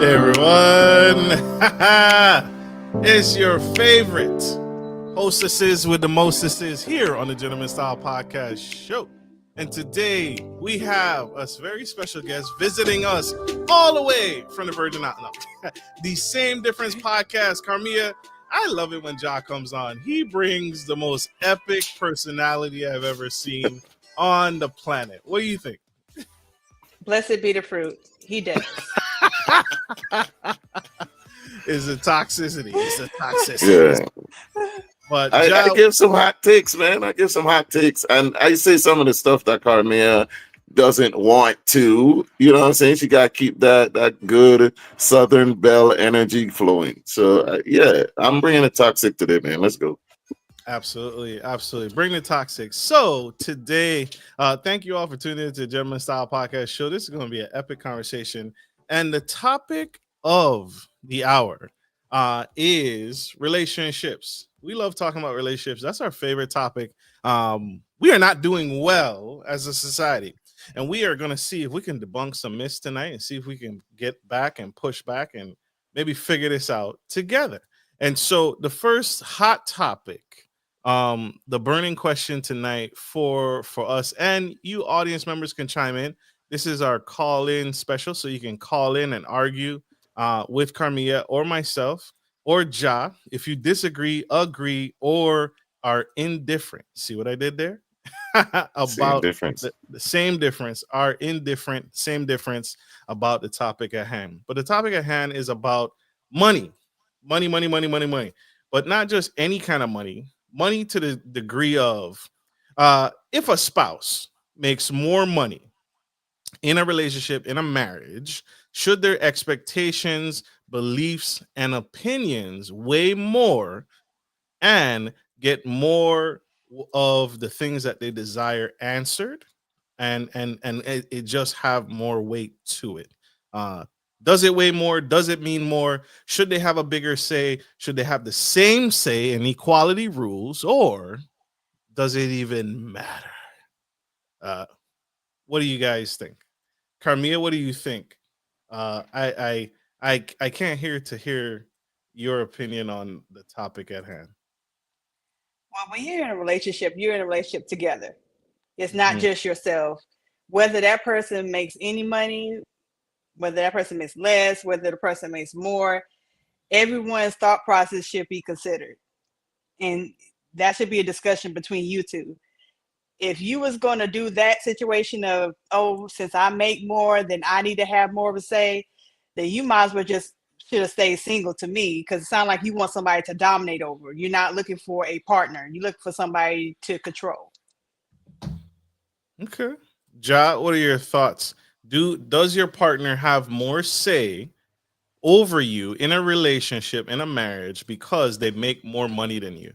Hey everyone, it's your favorite hostesses with the mostesses here on the Gentleman Style Podcast Show. And today we have a very special guest visiting us all the way from the Virgin Islands. The Same Difference Podcast. Carmia, I love it when Ja comes on. He brings the most epic personality I've ever seen on the planet. What do you think? Blessed be the fruit. He does. Is the toxicity. It's the toxicity. Yeah. But I give some hot takes, man. I give some hot takes. And I say some of the stuff that Carmia doesn't want to. You know what I'm saying? She got to keep that good Southern Belle energy flowing. So, yeah, I'm bringing the toxic today, man. Let's go. Absolutely. Bring the toxic. So today, thank you all for tuning into the Gentleman Style Podcast Show. This is going to be an epic conversation. And the topic of the hour is relationships. We love talking about relationships. That's our favorite topic. We are not doing well as a society. And we are going to see if we can debunk some myths tonight and see if we can get back and push back and maybe figure this out together. And so the first hot topic, the burning question tonight for us, and you audience members can chime in. This is our call-in special, so you can call in and argue with Carmia or myself or Ja. If you disagree, agree, or are indifferent. See what I did there? About the same difference, are indifferent, same difference about the topic at hand. But the topic at hand is about money. Money. But not just any kind of money. Money to the degree of if a spouse makes more money in a relationship, in a marriage, should their expectations, beliefs, and opinions weigh more and get more of the things that they desire answered, and it just have more weight to it? Does it weigh more? Does it mean more? Should they have a bigger say? Should they have the same say in equality rules, or does it even matter? What do you guys think? Carmia, what do you think? I can't hear your opinion on the topic at hand. Well, when you're in a relationship together. It's not just yourself. Whether that person makes any money, whether that person makes less, whether the person makes more, everyone's thought process should be considered. And that should be a discussion between you two. If you was going to do that situation of, oh, since I make more, then I need to have more of a say, then you might as well just should have stayed single to me, because it sounds like you want somebody to dominate over. You're not looking for a partner. You look for somebody to control. Okay. Ja, what are your thoughts? Does your partner have more say over you in a relationship, in a marriage, because they make more money than you?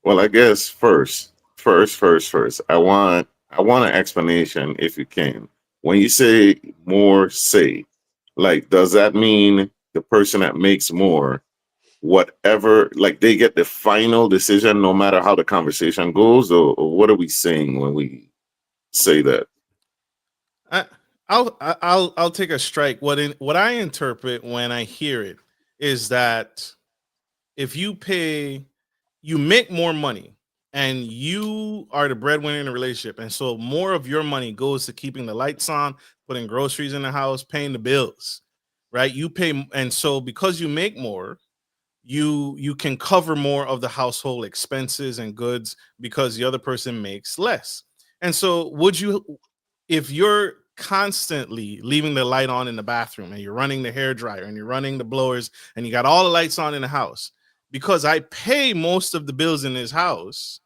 Well, I guess first. I want an explanation if you can. When you say more say, like, does that mean the person that makes more, whatever, like they get the final decision no matter how the conversation goes, or what are we saying when we say that? I'll take a strike. What I interpret when I hear it is that if you make more money and you are the breadwinner in a relationship, and so more of your money goes to keeping the lights on, putting groceries in the house, paying the bills, right? You pay, and so because you make more, you can cover more of the household expenses and goods because the other person makes less. And so if you're constantly leaving the light on in the bathroom, and you're running the hair dryer, and you're running the blowers, and you got all the lights on in the house, because I pay most of the bills in this house,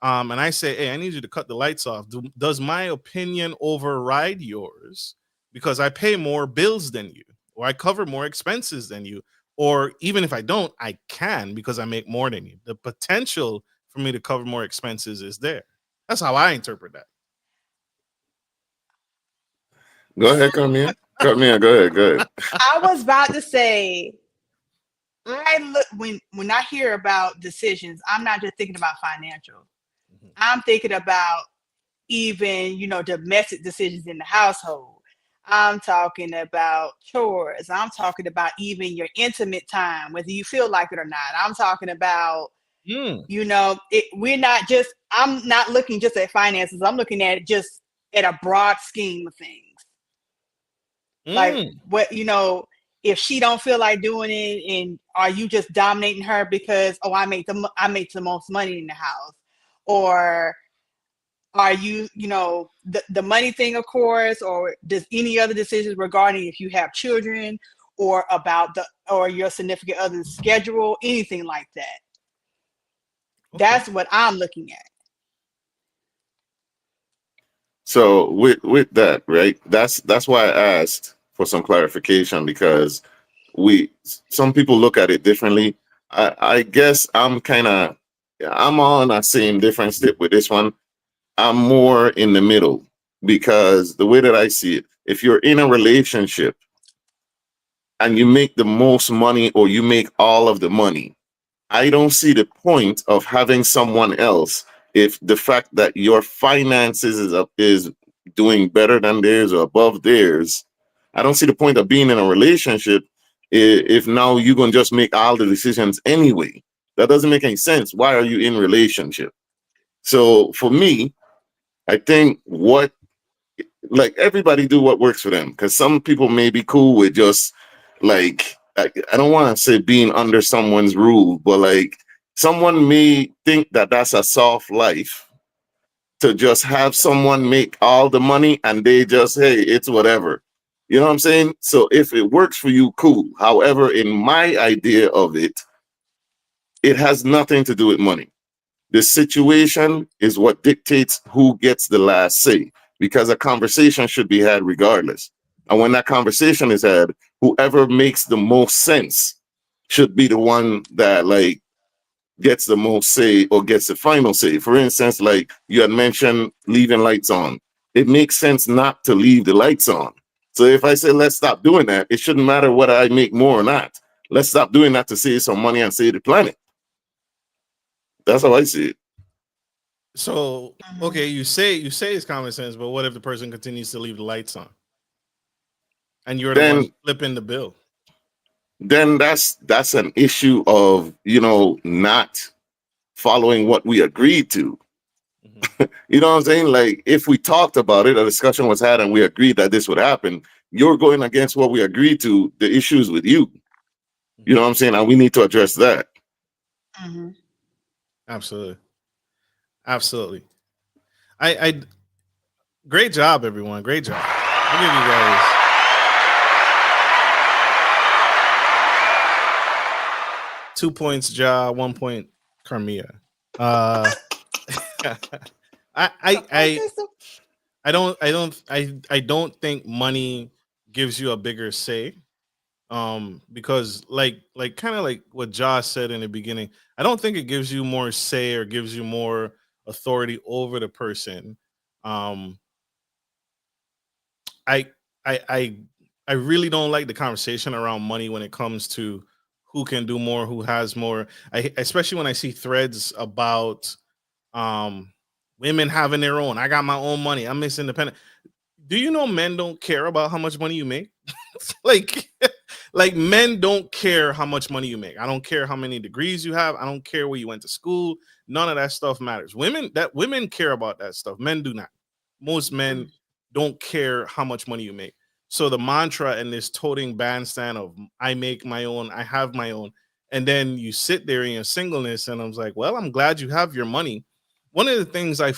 and I say, hey, I need you to cut the lights off, does my opinion override yours because I pay more bills than you, or I cover more expenses than you? Or even if I don't, I can because I make more than you. The potential for me to cover more expenses is there. That's how I interpret that. Go ahead, Carmia. Go ahead. I was about to say, when I hear about decisions, I'm not just thinking about financial. I'm thinking about even, domestic decisions in the household. I'm talking about chores. I'm talking about even your intimate time, whether you feel like it or not. I'm talking about, Mm, we're not just, I'm not looking just at finances. I'm looking at it just at a broad scheme of things. Like mm. what, if she don't feel like doing it, and are you just dominating her because, oh, I make the most money in the house, or are you, the money thing, of course, or does any other decisions regarding if you have children, or about or your significant other's schedule, anything like that. Okay. That's what I'm looking at. So with that, right? That's why I asked for some clarification, because we some people look at it differently. I guess I'm on a same different step with this one. I'm more in the middle, because the way that I see it, if you're in a relationship and you make the most money or you make all of the money, I don't see the point of having someone else if the fact that your finances is doing better than theirs or above theirs. I don't see the point of being in a relationship if now you're gonna just make all the decisions anyway. That doesn't make any sense. Why are you in relationship? So for me, I think like everybody do what works for them, because some people may be cool with just like I don't want to say being under someone's rule, but like someone may think that that's a soft life, to just have someone make all the money and they just, hey, it's whatever. You know what I'm saying? So if it works for you, cool. However, in my idea of it, it has nothing to do with money. The situation is what dictates who gets the last say, because a conversation should be had regardless. And when that conversation is had, whoever makes the most sense should be the one that like gets the most say or gets the final say. For instance, like you had mentioned leaving lights on. It makes sense not to leave the lights on. So if I say let's stop doing that, it shouldn't matter whether I make more or not. Let's stop doing that to save some money and save the planet. That's how I see it. So Mhm. okay, you say it's common sense, but what if the person continues to leave the lights on and you're the one Then flipping the bill? that's an issue of not following what we agreed to. Mhm, You know what I'm saying? Like if we talked about it, a discussion was had and we agreed that this would happen, you're going against what we agreed to. The issues with you. You mhm. know what I'm saying? And we need to address that. Mhm. Absolutely, absolutely. I great job, everyone. Great job. I'll give you guys 2 points, Ja, 1 point, Carmia. Uh, I, I, I, Okay, so I don't think money gives you a bigger say. Because like kind of like what Josh said in the beginning, I don't think it gives you more say or gives you more authority over the person. Um, I, I, I, I really don't like the conversation around money when it comes to who can do more, who has more. Especially when I see threads about um women having their own. I got my own money. I'm Miss Independent. Do you know men don't care about how much money you make? like like men don't care how much money you make. I don't care how many degrees you have. I don't care where you went to school. None of that stuff matters. Women care about that stuff. Men do not. Most men don't care how much money you make. So the mantra and this toting bandstand of I make my own, I have my own, and then you sit there in your singleness, and I was like, well, I'm glad you have your money. One of the things I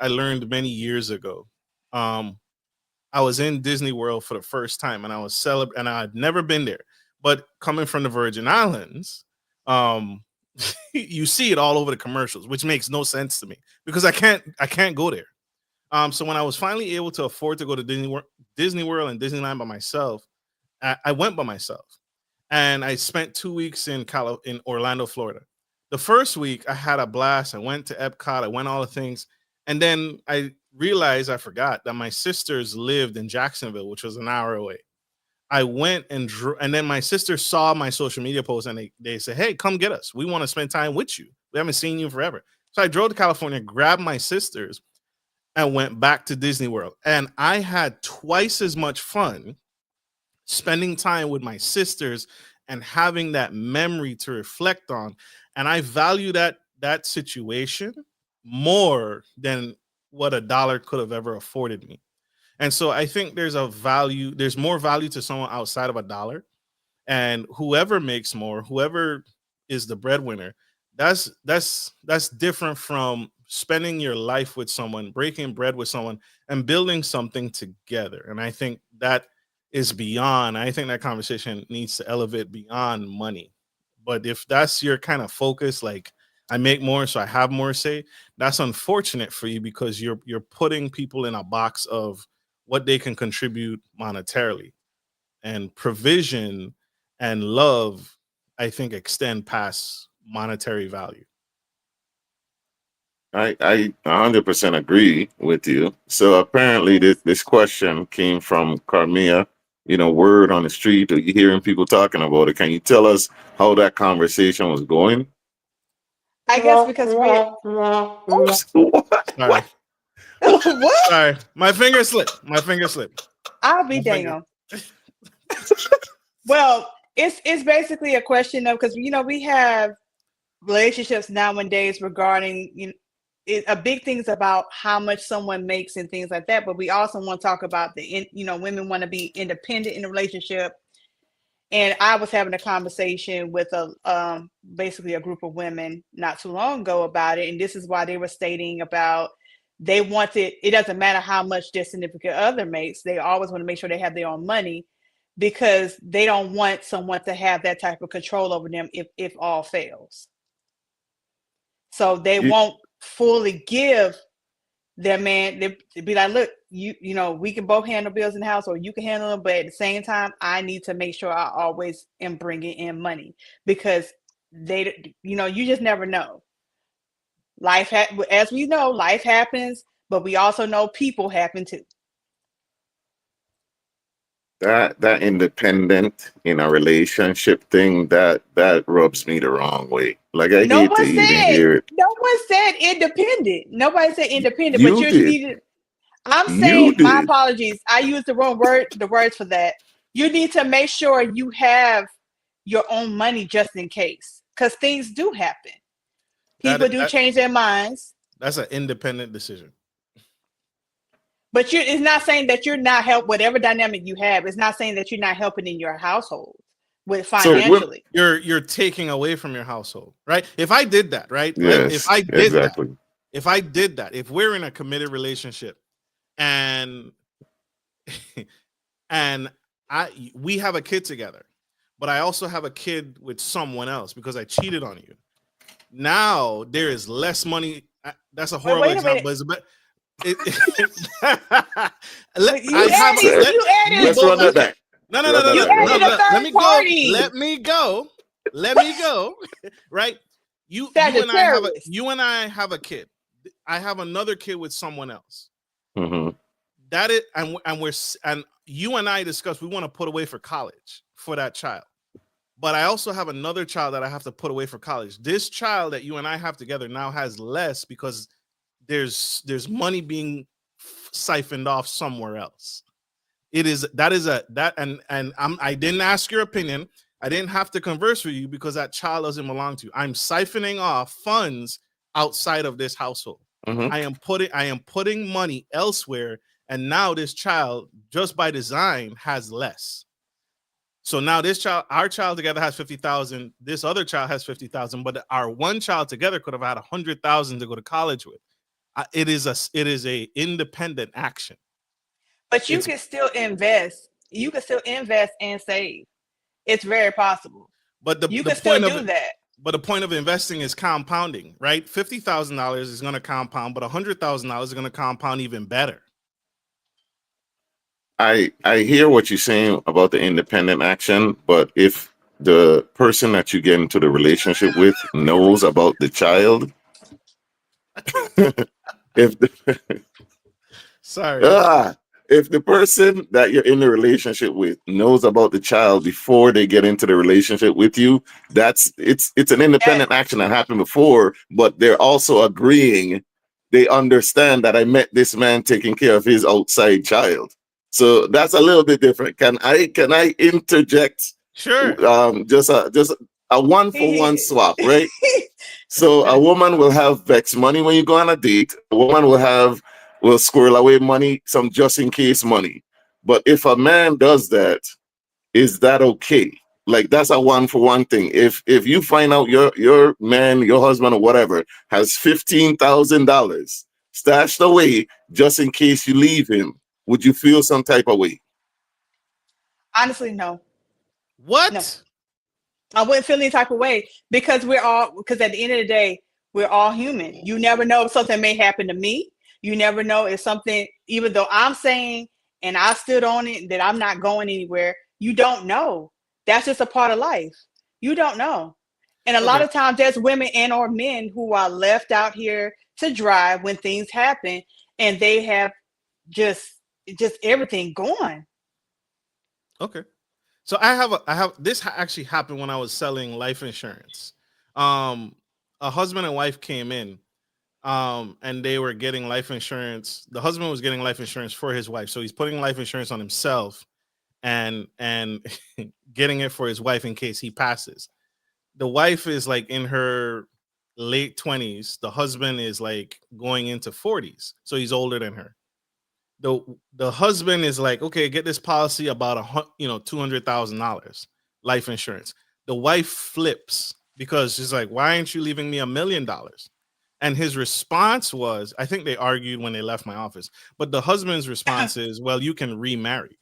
learned many years ago. Um, I was in Disney World for the first time, and I was celebrating, and I had never been there. But coming from the Virgin Islands, um, you see it all over the commercials, which makes no sense to me because I can't go there. So when I was finally able to afford to go to Disney World and Disneyland by myself, I went by myself, and I spent 2 weeks in Orlando, Florida. The first week I had a blast. I went to Epcot. I went all the things, and then I realized I forgot that my sisters lived in Jacksonville, which was an hour away. I went and then my sister saw my social media post, and they said, "Hey, come get us. We want to spend time with you. We haven't seen you forever." So I drove to California, grabbed my sisters, and went back to Disney World. And I had twice as much fun spending time with my sisters and having that memory to reflect on. And I value that situation more than what a dollar could have ever afforded me. And so I think there's more value to someone outside of a dollar. And whoever makes more, whoever is the breadwinner, that's different from spending your life with someone, breaking bread with someone, and building something together. And I think that is beyond. I think that conversation needs to elevate beyond money. But if that's your kind of focus, like I make more, so I have more say, that's unfortunate for you because you're putting people in a box of what they can contribute monetarily. And provision and love, I think, extend past monetary value. I 100% agree with you. So apparently this question came from Carmia, word on the street, or you hearing people talking about it. Can you tell us how that conversation was going? I guess because What? Sorry. what? Sorry. My finger slipped. My finger slipped. I'll be My finger. damned. Well, it's basically a question of, because we have relationships nowadays regarding a big thing is about how much someone makes and things like that, but we also want to talk about women want to be independent in a relationship. And I was having a conversation with basically a group of women not too long ago about it, and this is why they were stating about they wanted, it doesn't matter how much their significant other makes, they always want to make sure they have their own money, because they don't want someone to have that type of control over them if all fails. So they won't fully give their man. They be like, look, we can both handle bills in the house, or you can handle them, but at the same time, I need to make sure I always am bringing in money, because you just never know. As we know, life happens, but we also know people happen too. That independent in a relationship thing, that rubs me the wrong way. Like, I hate to even hear it. No one said independent. Nobody said independent, You but you're did. needed. I'm You saying, my did. apologies. I used the wrong word, the words for that. You need to make sure you have your own money just in case, because things do happen. People do change their minds. That's an independent decision. But it's not saying that you're not help. Whatever dynamic you have, it's not saying that you're not helping in your household with financially. So you're taking away from your household, right? If I did that, right? Yes, if I did exactly. If we're in a committed relationship and we have a kid together, but I also have a kid with someone else because I cheated on you. Now there is less money. That's a horrible example, but it's let's run that back. No. Let me go. Right? You and I have a kid. I have another kid with someone else. Mm-hmm. That is, and you and I discussed we want to put away for college for that child. But I also have another child that I have to put away for college. This child that you and I have together now has less because there's money being siphoned off somewhere else. I didn't ask your opinion. I didn't have to converse with you because that child doesn't belong to you. I'm siphoning off funds outside of this household. Mm-hmm. I am putting money elsewhere, and now this child, just by design, has less. So now our child together has 50,000. This other child has 50,000, but our one child together could have had 100,000 to go to college with. It is a independent action. But you can still invest. You can still invest and save. It's very possible. But you can still do that. But the point of investing is compounding, right? $50,000 is going to compound, but $100,000 is going to compound even better. I hear what you're saying about the independent action, but if the person that you get into the relationship with knows about the child, if the person that you're in the relationship with knows about the child before they get into the relationship with you, it's an independent action that happened before, but they're also agreeing they understand that I met this man taking care of his outside child. So that's a little bit different. Can I interject? Sure. Just a one for one swap, right? So a woman will have vex money when you go on a date. A woman will squirrel away money, some just in case money. But if a man does that, is that okay? Like that's a one for one thing. If you find out your man, your husband or whatever has $15,000 stashed away just in case you leave him, would you feel some type of way? Honestly, no. No. What? I wouldn't feel any type of way because because at the end of the day, we're all human. You never know if something may happen to me. You never know if something, even though I'm saying and I stood on it that I'm not going anywhere, you don't know. That's just a part of life. You don't know. And a lot Okay. of times there's women and or men who are left out here to dry when things happen and they have just everything gone. Okay. So I have this actually happened when I was selling life insurance. A husband and wife came in, and they were getting life insurance. The husband was getting life insurance for his wife, so he's putting life insurance on himself and getting it for his wife in case he passes. The wife is like in her late 20s. The husband is like going into 40s, so he's older than her. The husband is like, okay, get this policy about $200,000 life insurance. The wife flips because she's like, why aren't you leaving me $1 million? And his response was, I think they argued when they left my office, but the husband's response is, well, you can remarry,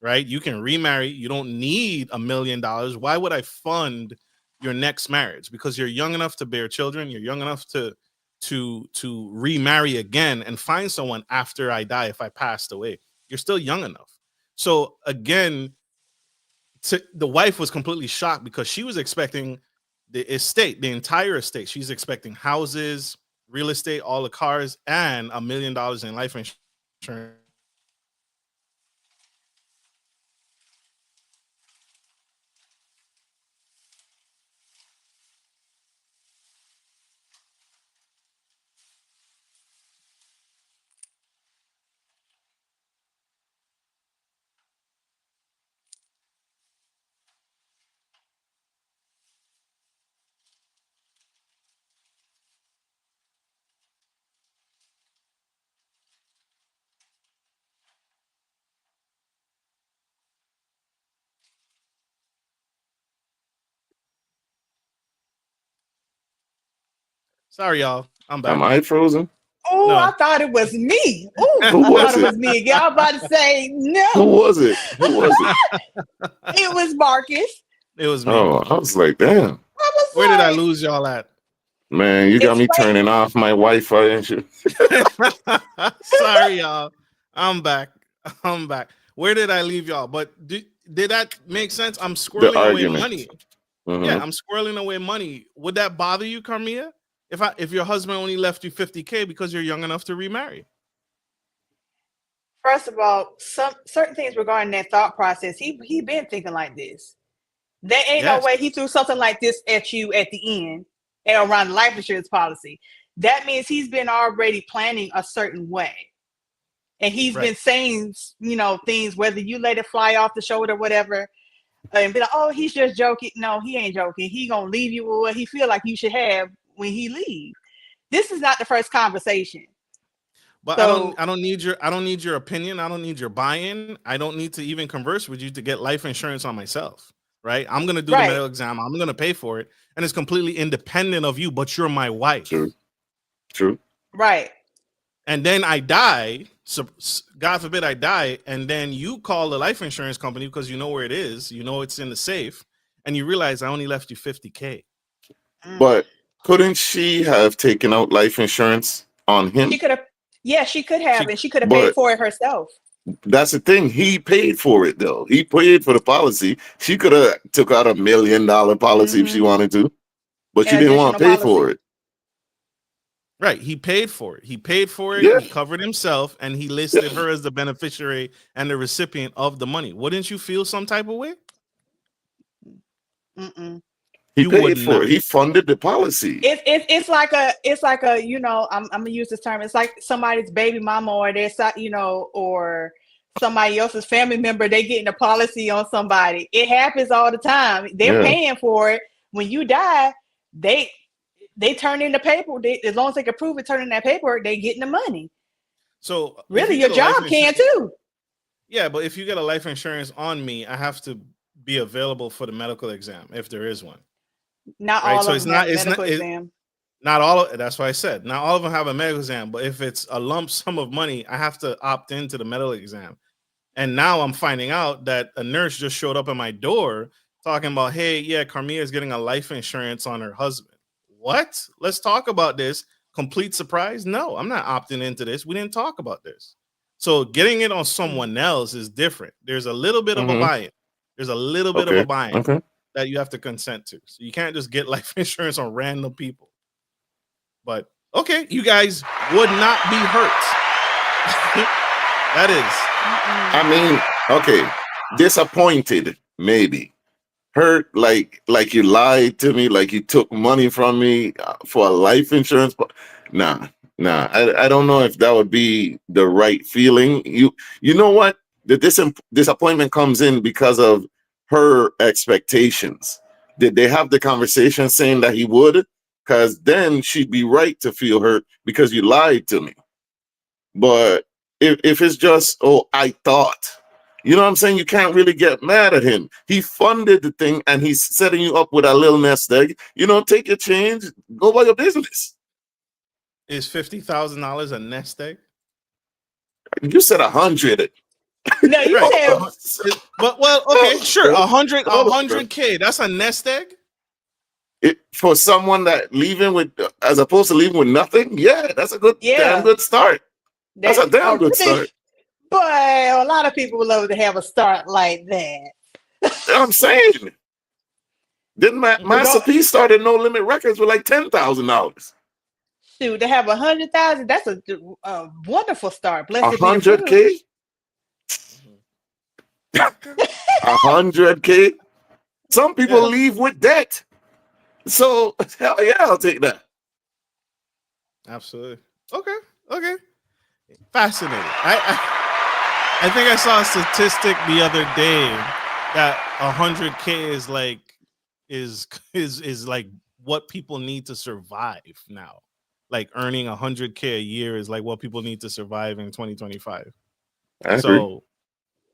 right? You can remarry. You don't need $1 million. Why would I fund your next marriage? Because you're young enough to bear children. You're young enough to remarry again and find someone after I die if I passed away. You're still young enough. So again, the wife was completely shocked because she was expecting the estate, the entire estate. She's expecting houses, real estate, all the cars, and $1 million in life insurance. Sorry, y'all. I'm Am back. I frozen? Oh, I No. thought it was me. Oh, Who I thought was it it? was me again. I was about to say Who no. was it? Who was it? It was Marcus. It was me. Oh, I was like, damn, I was Where did I like, lose y'all at? man, you got me explain. turning off my Wi-Fi and shit. Sorry, y'all. I'm back. I'm back. Where did I leave y'all? But did that make sense? I'm The squirreling away argument. money. Mhm. Yeah, I'm squirreling away money. Would that bother you, Carmia? If your husband only left you $50K because you're young enough to remarry? First of all, some certain things regarding that thought process, he been thinking like this. There ain't no Yes. way he threw something like this at you at the end and around the life insurance policy. That means he's been already planning a certain way. And he's Right. been saying, things, whether you let it fly off the shoulder, whatever, and be like, oh, he's just joking. No, he ain't joking. He gonna leave you with what he feel like you should have when he leave. This is not the first conversation. But So I don't need your opinion. I don't need your buy-in. I don't need to even converse with you to get life insurance on myself. Right? I'm gonna do the right, medical exam. I'm gonna pay for it, and it's completely independent of you. But you're my True. wife. True. right. And then I die, so God forbid I die, and then you call the life insurance company because you know where it is, you know it's in the safe, and you realize I only left you $50K. Mm. But couldn't she have taken out life insurance on She him? could have, yeah, she could have, She and she could have paid But for it herself. that's the thing. He paid for it though. He paid for the policy. She could have took out $1 million policy if she Hmm. wanted to, but she An didn't want additional to pay for policy. it. right, he paid for it. He paid for it, Yeah. he covered himself, and he listed her as the beneficiary and the recipient of the money. Wouldn't you feel some type of way? Mm-mm. He You would paid for not. it. He funded the policy. It's like a you know, I'm gonna use this term. It's like somebody's baby mama or their you know, or somebody else's family member. They getting a policy on somebody. It happens all the time. They're paying for it. When you die, they turn in the paper. As long as they can prove it, turn in that paperwork, they getting the money. So really, your job can too. Yeah, but if you get a life insurance on me, I have to be available for the medical exam if there is one. Not right? all So of it's them not have a it's medical not exam. not all of, that's why I said not all of them have a medical exam, but if it's a lump sum of money, I have to opt into the medical exam. And now I'm finding out that a nurse just showed up at my door talking about, hey, yeah, Carmia is getting a life insurance on her husband. What? Let's talk about this. Complete surprise? No, I'm not opting into this. We didn't talk about this. So getting it on someone else is different. There's a little bit of a buy-in. There's a little bit of a buy-in that you have to consent to. So you can't just get life insurance on random people. But okay, you guys would not be hurt. That is. I mean, okay, disappointed, maybe. Hurt, like you lied to me, like you took money from me for a life insurance. Nah. I don't know if that would be the right feeling. You know what? The disappointment comes in because of her expectations. Did they have the conversation saying that he would? Because then she'd be right to feel hurt because you lied to me. But if it's just, oh, I thought, you know what I'm saying? You can't really get mad at him. He funded the thing and he's setting you up with a little nest egg. You know, take your change, go about your business. Is $50,000 a nest egg? You said 100. No, you said. But well, okay, sure. 100K. That's a nest egg. For someone that leaving with, as opposed to leaving with nothing, yeah, that's a good, damn good start. That's a damn good start. But a lot of people would love to have a start like that. I'm saying, didn't Master P started No Limit Records with like $10,000? Shoot, to have 100,000, that's a wonderful start. Blessed 100K. 100K. Some people leave with debt. So hell yeah, I'll take that. Absolutely. Okay. Fascinating. I think I saw a statistic the other day that 100K is like what people need to survive now. Like earning 100K a year is like what people need to survive in 2025. So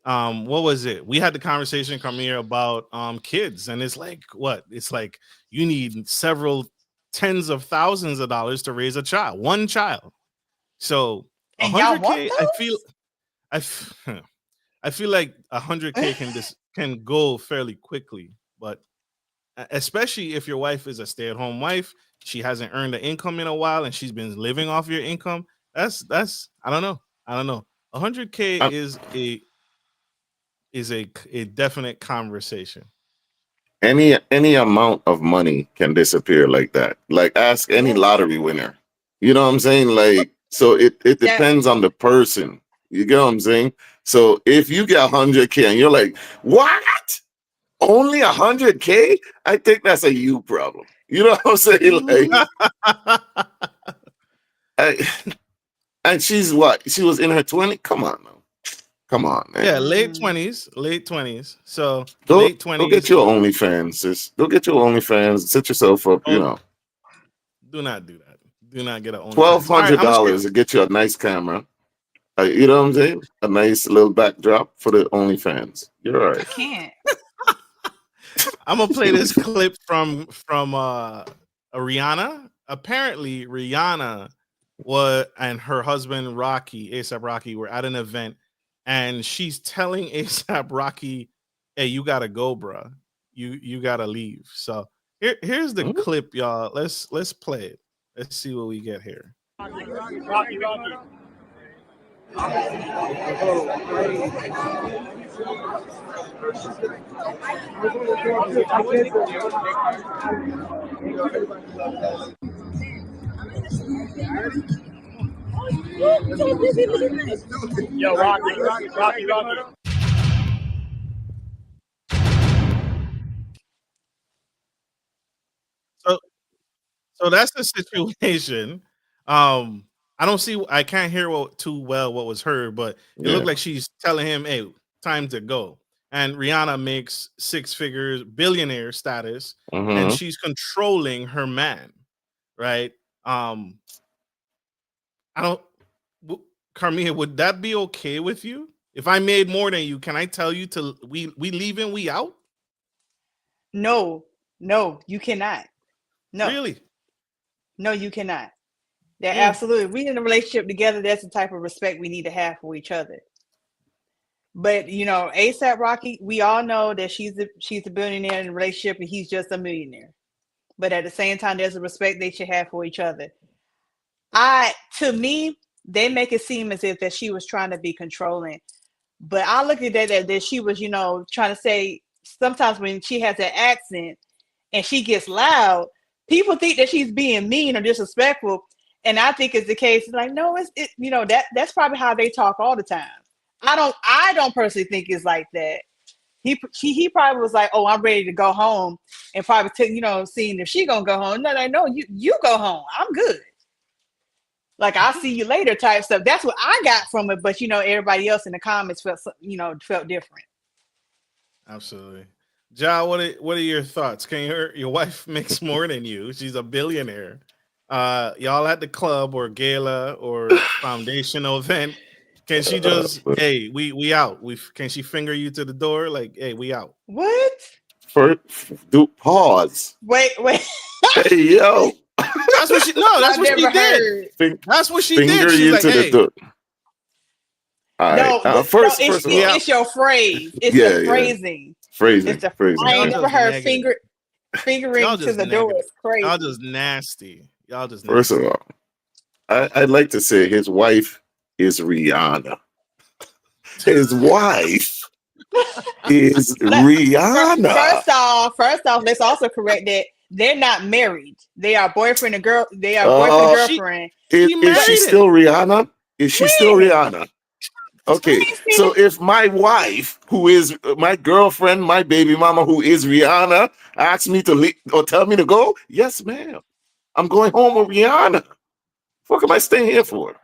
what was it? We had the conversation come here about kids, and it's like what? It's like you need several tens of thousands of dollars to raise a child, one child. So 100K, I feel like 100K can go fairly quickly, but especially if your wife is a stay-at-home wife, she hasn't earned an income in a while, and she's been living off your income. That's I don't know. 100K is a definite conversation. Any amount of money can disappear like that. Like ask any lottery winner. You know what I'm saying? Like, so it depends on the person. You get what I'm saying? So if you get 100K and you're like, what? Only 100K? I think that's a you problem. You know what I'm saying? Like, and she's what? She was in her 20s? Come on, man. Yeah, late 20s. So late 20s. Go get your OnlyFans, sis. Go get your OnlyFans. Set yourself up, you know. Do not do that. Do not get an OnlyFans. $1,200 to get you a nice camera. You know what I'm saying? A nice little backdrop for the OnlyFans. You're all right. I can't. I'm gonna play this clip from Rihanna. Apparently, Rihanna and her husband Rocky, ASAP Rocky, were at an event, and she's telling ASAP Rocky, "Hey, you gotta go, bro. You gotta leave." So here's the clip, y'all. Let's play it. Let's see what we get here. Rocky. Yo, Rocky. So that's the situation. I can't hear too well what was heard, but it Yeah. looked like she's telling him, "Hey, time to go." And Rihanna makes six figures, billionaire status, and Mm-hmm. she's controlling her man, right? I don't, Carmia, would that be okay with you? If I made more than you, can I tell you to we leaving, we out? No, you cannot. No, Really? no, you cannot. That Mm. absolutely. We in a relationship together. That's the type of respect we need to have for each other. But ASAP Rocky, we all know that she's a billionaire in a relationship and he's just a millionaire. But at the same time, there's a respect they should have for each other. To me, they make it seem as if that she was trying to be controlling. But I look at that she was, trying to say sometimes when she has that accent and she gets loud, people think that she's being mean or disrespectful. And I think it's the case. It's like, no, that's probably how they talk all the time. I don't personally think it's like that. He probably was like, oh, I'm ready to go home, and probably seeing if she gonna go home. No, you go home. I'm good. Like, I'll see you later type stuff. That's what I got from it. But everybody else in the comments felt different. Absolutely. Ja, what are your thoughts? Can your wife makes more than you? She's a billionaire. Y'all at the club or gala or foundational event. Can she just, hey, we out? Can she finger you to the door? Like, hey, we out. What? Do pause. Wait. Hey, yo. That's what she that's what she did. That's what she Finger did. She's you like, to hey. the door. All right. First of all, it's your phrase. It's the phrasing. Phrasing. I ain't never heard fingering to the door. It's crazy. Y'all just nasty. First of all, I'd like to say his wife is Rihanna. His wife is Rihanna. First off, let's also correct that they're not married. They are boyfriend and girl. They are boyfriend and girlfriend. Is she still Rihanna? Is she still Rihanna? Okay, so if my wife, who is my girlfriend, my baby mama, who is Rihanna, asks me to leave or tell me to go, yes, ma'am. I'm going home with Rihanna. What am I staying here for?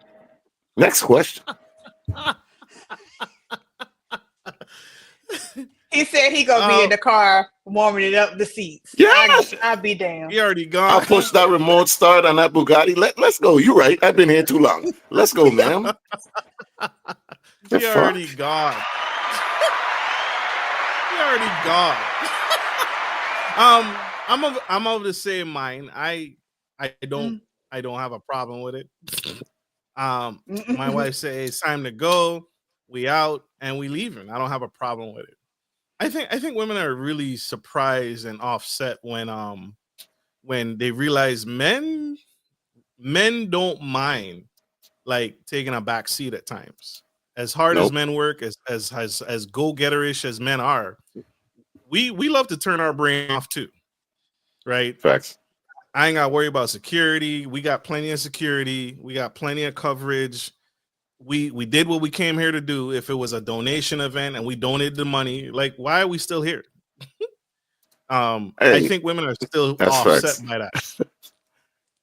Next question. He said he gonna be in the car warming it up the seats. Yeah, I'll be damn. He already gone. I'll push that remote start on that Bugatti. Let's go. You're right. I've been here too long. Let's go, ma'am. He already gone. He already gone. I'm of the same mind. I don't have a problem with it. My wife said, hey, it's time to go. We out and we leaving. I don't have a problem with it. I think women are really surprised and offset when they realize men don't mind like taking a back seat at times. As hard as men work, as go-getterish as men are, we love to turn our brain off too. Right? Facts. I ain't gotta worry about security. We got plenty of security. We got plenty of coverage. We did what we came here to do. If it was a donation event and we donated the money, like, why are we still here? I think women are still offset by that.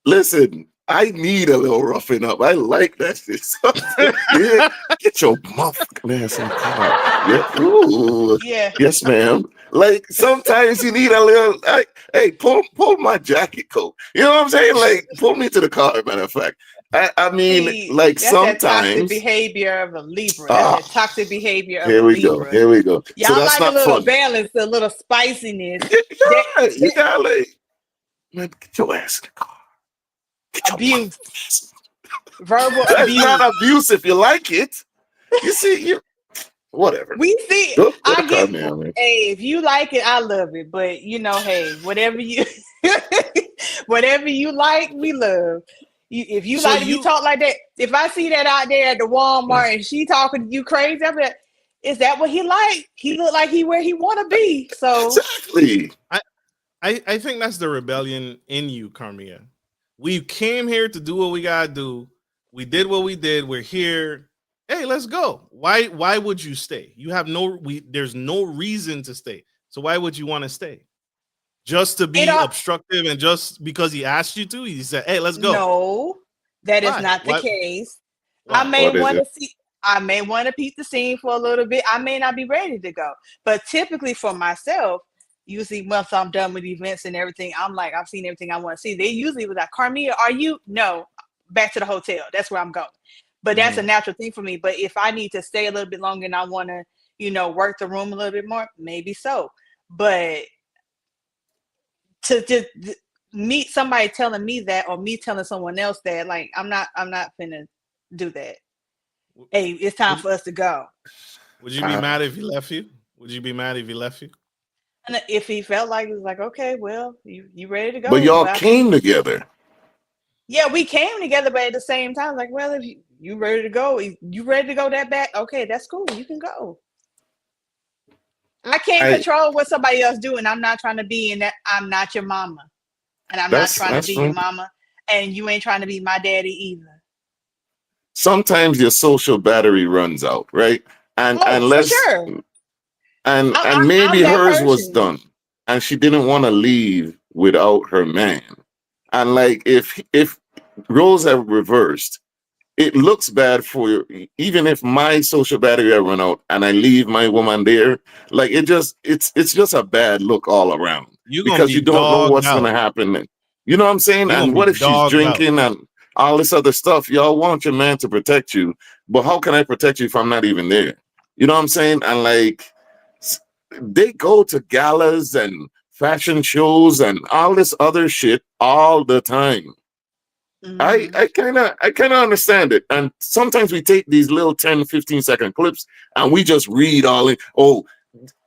Listen, I need a little roughing up. I like that shit. Yeah, get your motherfucking ass in the car. Yeah. Ooh. Yeah. Yes, ma'am. Like, sometimes you need a little, hey, pull my jacket coat. You know what I'm saying? Like, pull me to the car, matter of fact. I mean, like, that's sometimes. That toxic behavior of a Libra. That's that toxic behavior of here a we Libra. Here we go. Y'all so that's like not a little fun. balance, a little spiciness. You got like, man, get your ass in the car. Abuse. Verbal That's abuse. not abuse if you like it. You see, whatever. We see. I get. Hey, if you like it, I love it. But hey, whatever you like, we love. If you like to be talk like that, if I see that out there at the Walmart and she talking to you crazy, I'm like, is that what he like? He look like he where he want to be. So exactly. I think that's the rebellion in you, Carmia. We came here to do what we gotta do. We did what we did. We're here. Hey, let's go. Why would you stay? You have there's no reason to stay. So why would you want to stay? just to be It all, obstructive and just because he asked you to? He said, "Hey, let's go." no, that is Why? not the Why? case. I Why? may What is want to it? see. I may want to peep the scene for a little bit. I may not be ready to go. But typically for myself, usually once I'm done with events and everything, I'm like, I've seen everything I want to see. They usually was like, Carmia, are you? No, back to the hotel. That's where I'm going. But that's a natural thing for me. But if I need to stay a little bit longer and I want to, work the room a little bit more, maybe so. But to just meet somebody telling me that, or me telling someone else that, like, I'm not finna do that. Hey, it's time for us to go. Would you be mad if he left you? Would you be mad if he left you? And if he felt like, it was like, okay, well, you ready to go? But y'all came together. Yeah, we came together, but at the same time, like, well, if you ready to go, you ready to go that back? Okay, that's cool. You can go. I can't control what somebody else do, and I'm not trying to be in that. I'm not your mama, and I'm not trying to be your mama, and you ain't trying to be my daddy either. Sometimes your social battery runs out, right? And for sure. And maybe hers was person. done, and she didn't want to leave without her man. And like if roles have reversed, it looks bad for you. Even if my social battery I run out and I leave my woman there, like it's just a bad look all around. Because you don't know what's gonna happen. You know what I'm saying? And what if she's drinking and all this other stuff? Y'all want your man to protect you, but how can I protect you if I'm not even there? You know what I'm saying? And like they go to galas and fashion shows and all this other shit all the time. I kind of understand it. And sometimes we take these little 10-15 second clips and we just read all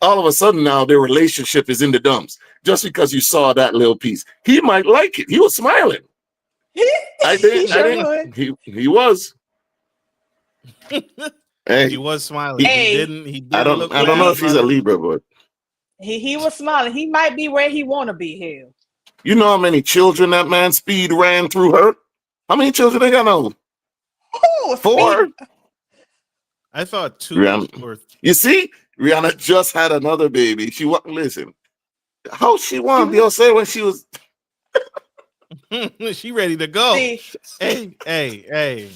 of a sudden now their relationship is in the dumps just because you saw that little piece. He might like it. He was smiling. I didn't. He was. He was smiling. He didn't I don't know if he's a Libra, but he was smiling. He might be where he want to be here. You know how many children that man speed ran through her? How many children they got now? 4? I thought 2 Rihanna. or You see, Rihanna just had another baby. She wasn't listen. How she wanted Beyonce when she was she ready to go. See, hey.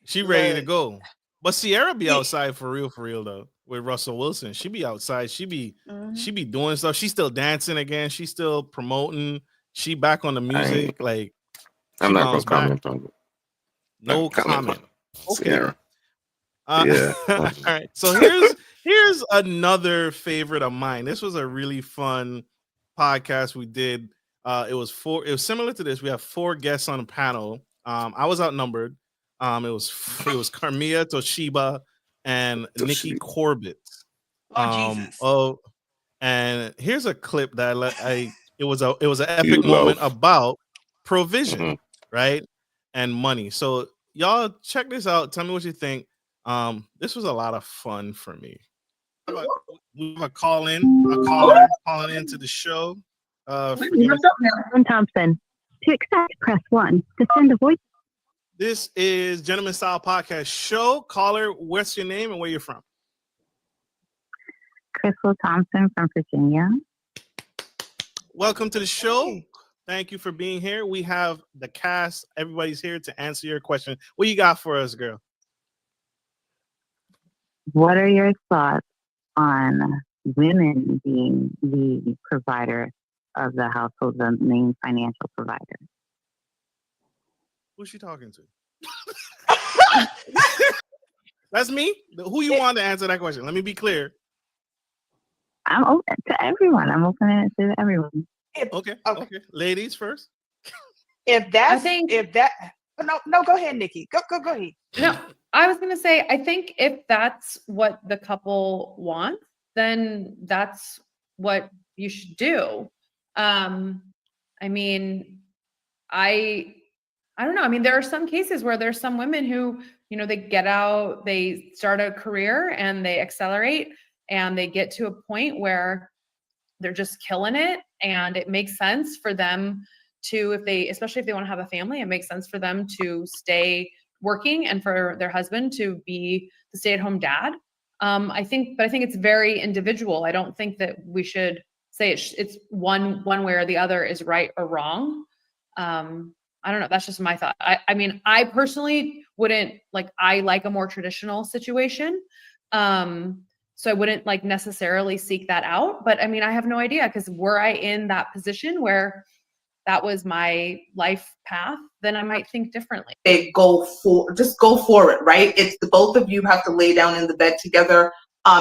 She ready to go. But Sierra be outside for real though. With Russell Wilson. She be outside. She be doing stuff. She's still dancing again. She's still promoting. She back on the music. I'm not gonna comment on it. No comment. Okay. Sierra. Yeah. All right. So here's another favorite of mine. This was a really fun podcast we did. It was similar to this. We have 4 guests on the panel. I was outnumbered. It was Carmia, Toshiba, and Nikki Corbett. And here's a clip that it was an epic moment about provision, right? And money. So y'all check this out. Tell me what you think. This was a lot of fun for me. We have a caller calling into the show. Thompson. To accept, press 1. To send a voice. This is Gentleman Style Podcast Show. Caller, what's your name and where you're from? Crystal Thompson from Virginia. Welcome to the show. Thank you for being here. We have the cast. Everybody's here to answer your question. What you got for us, girl? What are your thoughts on women being the provider of the household, the main financial provider? Who's she talking to? That's me? Who you want to answer that question? Let me be clear. I'm open to everyone. I'm open to everyone. Okay. Ladies first. No, go ahead, Nikki. Go ahead. No, I was gonna say, I think if that's what the couple wants, then that's what you should do. I mean, I don't know. I mean, there are some cases where there's some women who, they get out, they start a career and they accelerate and they get to a point where they're just killing it. And it makes sense for them to, especially if they want to have a family, it makes sense for them to stay working and for their husband to be the stay-at-home dad. I think it's very individual. I don't think that we should say it's one way or the other is right or wrong. I don't know. That's just my thought. I mean, I personally wouldn't I like a more traditional situation. So I wouldn't necessarily seek that out, but I mean, I have no idea, because were I in that position where that was my life path, then I might think differently. Just go for it, right? It's the both of you have to lay down in the bed together,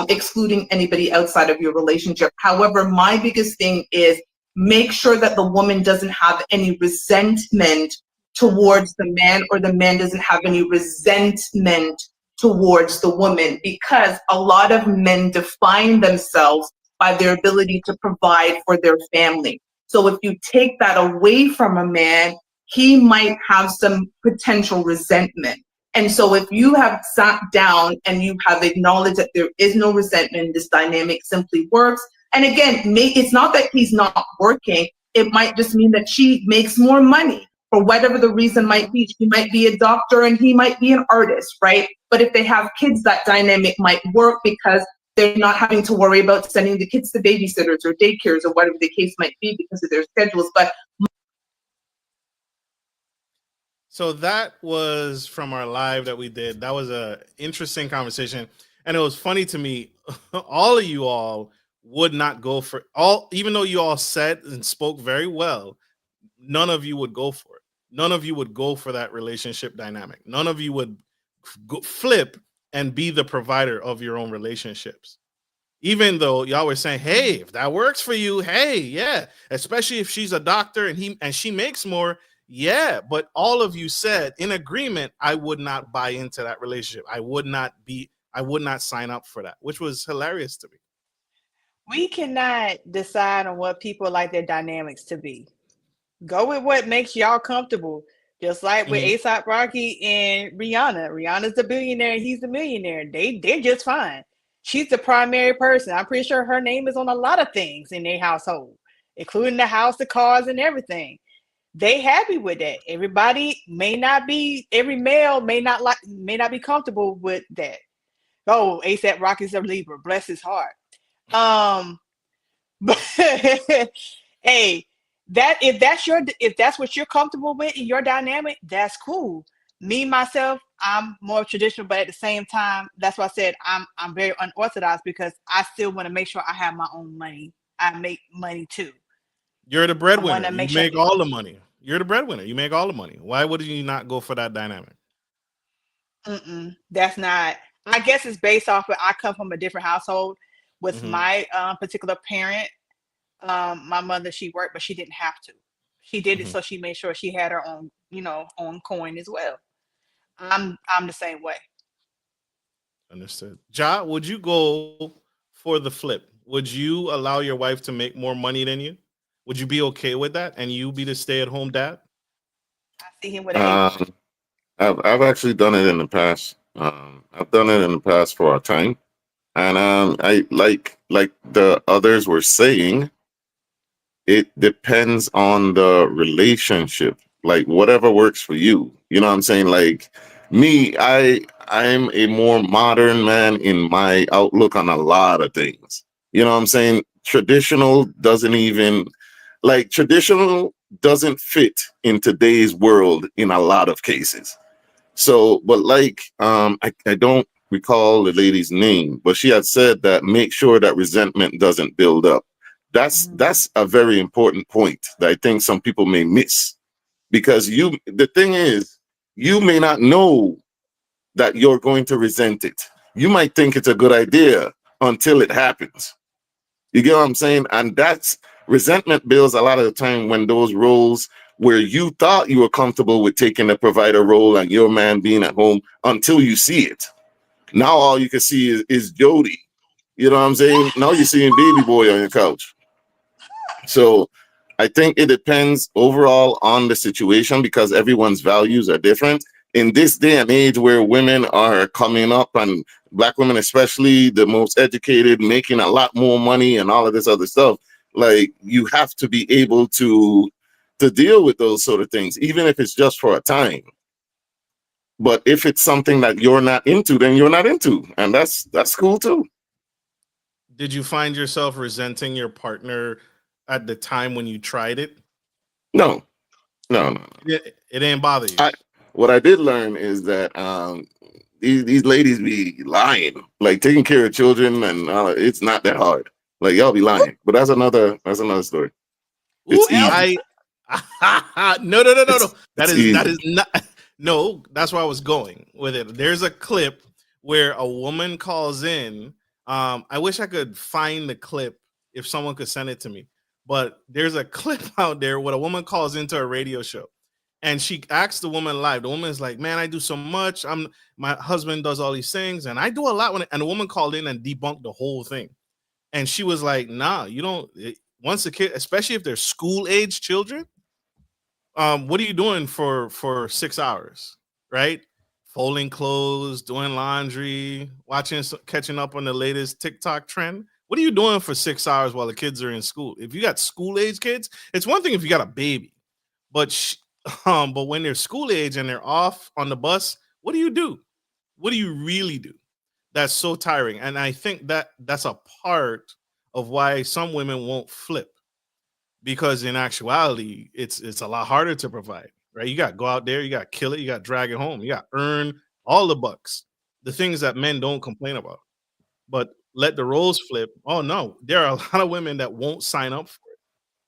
excluding anybody outside of your relationship. However, my biggest thing is make sure that the woman doesn't have any resentment towards the man, or the man doesn't have any resentment towards the woman, because a lot of men define themselves by their ability to provide for their family. So if you take that away from a man, he might have some potential resentment. And so if you have sat down and you have acknowledged that there is no resentment, this dynamic simply works. And again, it's not that he's not working. It might just mean that she makes more money, for whatever the reason might be. She might be a doctor and he might be an artist, right? But if they have kids, that dynamic might work, because they're not having to worry about sending the kids to babysitters or daycares or whatever the case might be because of their schedules. But so that was from our live that we did. That was a interesting conversation. And it was funny to me, all of you all would not go for even though you all said and spoke very well, none of you would go for it. None of you would go for that relationship dynamic. None of you would flip and be the provider of your own relationships. Even though y'all were saying, hey, if that works for you, hey, yeah, especially if she's a doctor and she makes more, yeah. But all of you said in agreement, I would not buy into that relationship. I would not sign up for that, which was hilarious to me. We cannot decide on what people like their dynamics to be. Go with what makes y'all comfortable. Just like with ASAP Rocky and Rihanna. Rihanna's the billionaire, he's the millionaire. They're just fine. She's the primary person. I'm pretty sure her name is on a lot of things in their household, including the house, the cars, and everything. They happy with that. Everybody may not be, every male may not be comfortable with that. Oh, ASAP Rocky's a Libra, bless his heart. But hey, if that's what you're comfortable with in your dynamic, that's cool. Me myself, I'm more traditional, but at the same time, that's why I said I'm very unorthodox, because I still want to make sure I have my own money. I make money too. You're the breadwinner. You make all the money. You're the breadwinner. You make all the money. Why would you not go for that dynamic? That's not. I guess it's based off of, I come from a different household with my particular parent. My mother, she worked, but she didn't have to. She did it so she made sure she had her own, own coin as well. I'm the same way. Understood. Ja, would you go for the flip? Would you allow your wife to make more money than you? Would you be okay with that, and you be the stay-at-home dad? I see him with an I've actually done it in the past. I've done it in the past for a time, and I like the others were saying, it depends on the relationship. Like whatever works for you. You know what I'm saying? Like me, I'm a more modern man in my outlook on a lot of things. You know what I'm saying? Traditional doesn't fit in today's world in a lot of cases. So, but I don't recall the lady's name, but she had said that make sure that resentment doesn't build up. That's a very important point that I think some people may miss, because the thing is, you may not know that you're going to resent it. You might think it's a good idea until it happens. You get what I'm saying? And that's resentment builds a lot of the time when those roles where you thought you were comfortable with taking the provider role and your man being at home, until you see it. Now all you can see is Jody. You know what I'm saying? Now you're seeing baby boy on your couch. So I think it depends overall on the situation, because everyone's values are different. In this day and age where women are coming up, and Black women especially, the most educated, making a lot more money and all of this other stuff, like you have to be able to deal with those sort of things, even if it's just for a time. But if it's something that you're not into, then you're not into, and that's cool too. Did you find yourself resenting your partner at the time when you tried it? No, no. It didn't bother you. What I did learn is that these ladies be lying, like taking care of children, and it's not that hard. Like y'all be lying, but that's another story. It's easy. No. That easy. is not. No, that's where I was going with it. There's a clip where a woman calls in. I wish I could find the clip if someone could send it to me. But there's a clip out there where a woman calls into a radio show, and she asks the woman live. The woman is like, "Man, I do so much. My husband does all these things, and I do a lot." And the woman called in and debunked the whole thing, and she was like, "Nah, you don't." Once a kid, especially if they're school age children, what are you doing for 6 hours, right? Folding clothes, doing laundry, catching up on the latest TikTok trend. What are you doing for 6 hours while the kids are in school? If you got school age kids, it's one thing if you got a baby, but when they're school age and they're off on the bus, what do you do? What do you really do? That's so tiring. And I think that's a part of why some women won't flip, because in actuality, it's a lot harder to provide, right? You got to go out there, you got to kill it, you got to drag it home, you got to earn all the bucks, the things that men don't complain about. But let the roles flip. Oh no, there are a lot of women that won't sign up for it,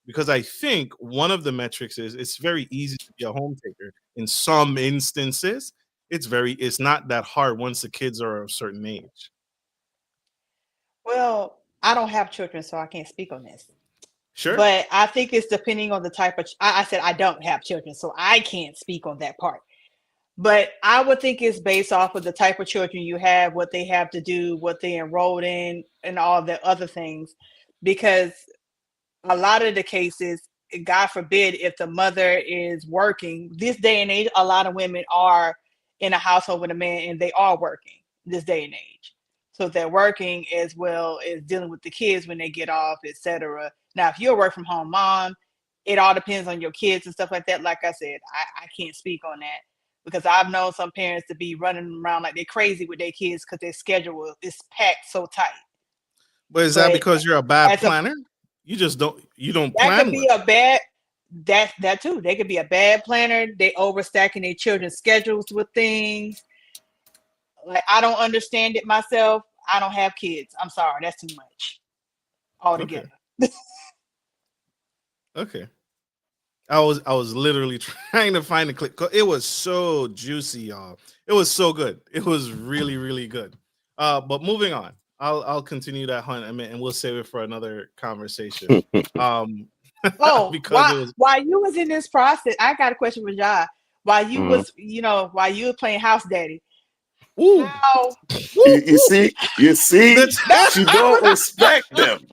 because I think one of the metrics is it's very easy to be a home taker. In some instances, it's not that hard once the kids are of a certain age. Well, I don't have children, so I can't speak on this. Sure. But I think it's depending on the type of. I said I don't have children, so I can't speak on that part. But I would think it's based off of the type of children you have, what they have to do, what they enrolled in, and all the other things. Because a lot of the cases, God forbid, if the mother is working, this day and age, a lot of women are in a household with a man and they are working this day and age. So they're working as well as dealing with the kids when they get off, etc. Now, if you're a work from home mom, it all depends on your kids and stuff like that. Like I said, I can't speak on that, because I've known some parents to be running around like they're crazy with their kids because their schedule is packed so tight. But is that because you're a bad planner? You don't plan. That could be a bad, that too. They could be a bad planner. They overstacking their children's schedules with things. Like, I don't understand it myself. I don't have kids. I'm sorry, that's too much altogether. Okay. I was literally trying to find the clip. It was so juicy, y'all. It was so good. It was really, really good. But moving on, I'll continue that hunt and we'll save it for another conversation. Because while you was in this process, I got a question for Ja. While you was, while you were playing house daddy. You see, she don't respect them.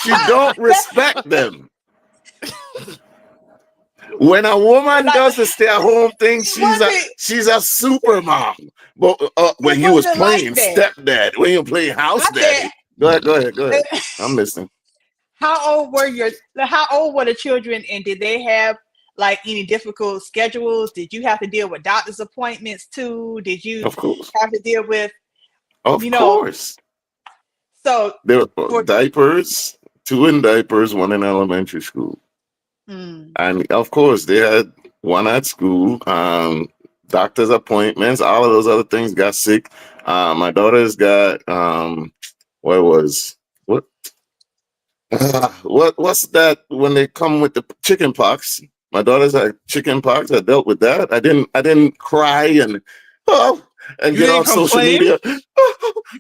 She don't respect them. When a woman does the stay-at-home thing, she's a super mom. But when you was playing stepdad, when you were playing house daddy, go ahead. I'm listening. How old were the children, and did they have like any difficult schedules? Did you have to deal with doctor's appointments too? Did you have to deal with? Of course. So there were diapers, 2 in diapers, 1 in elementary school. And of course, they had 1 at school, doctor's appointments, all of those other things. Got sick. My daughter's got what's that when they come with the chicken pox? My daughter's had chicken pox. I dealt with that. I didn't cry and get on social media.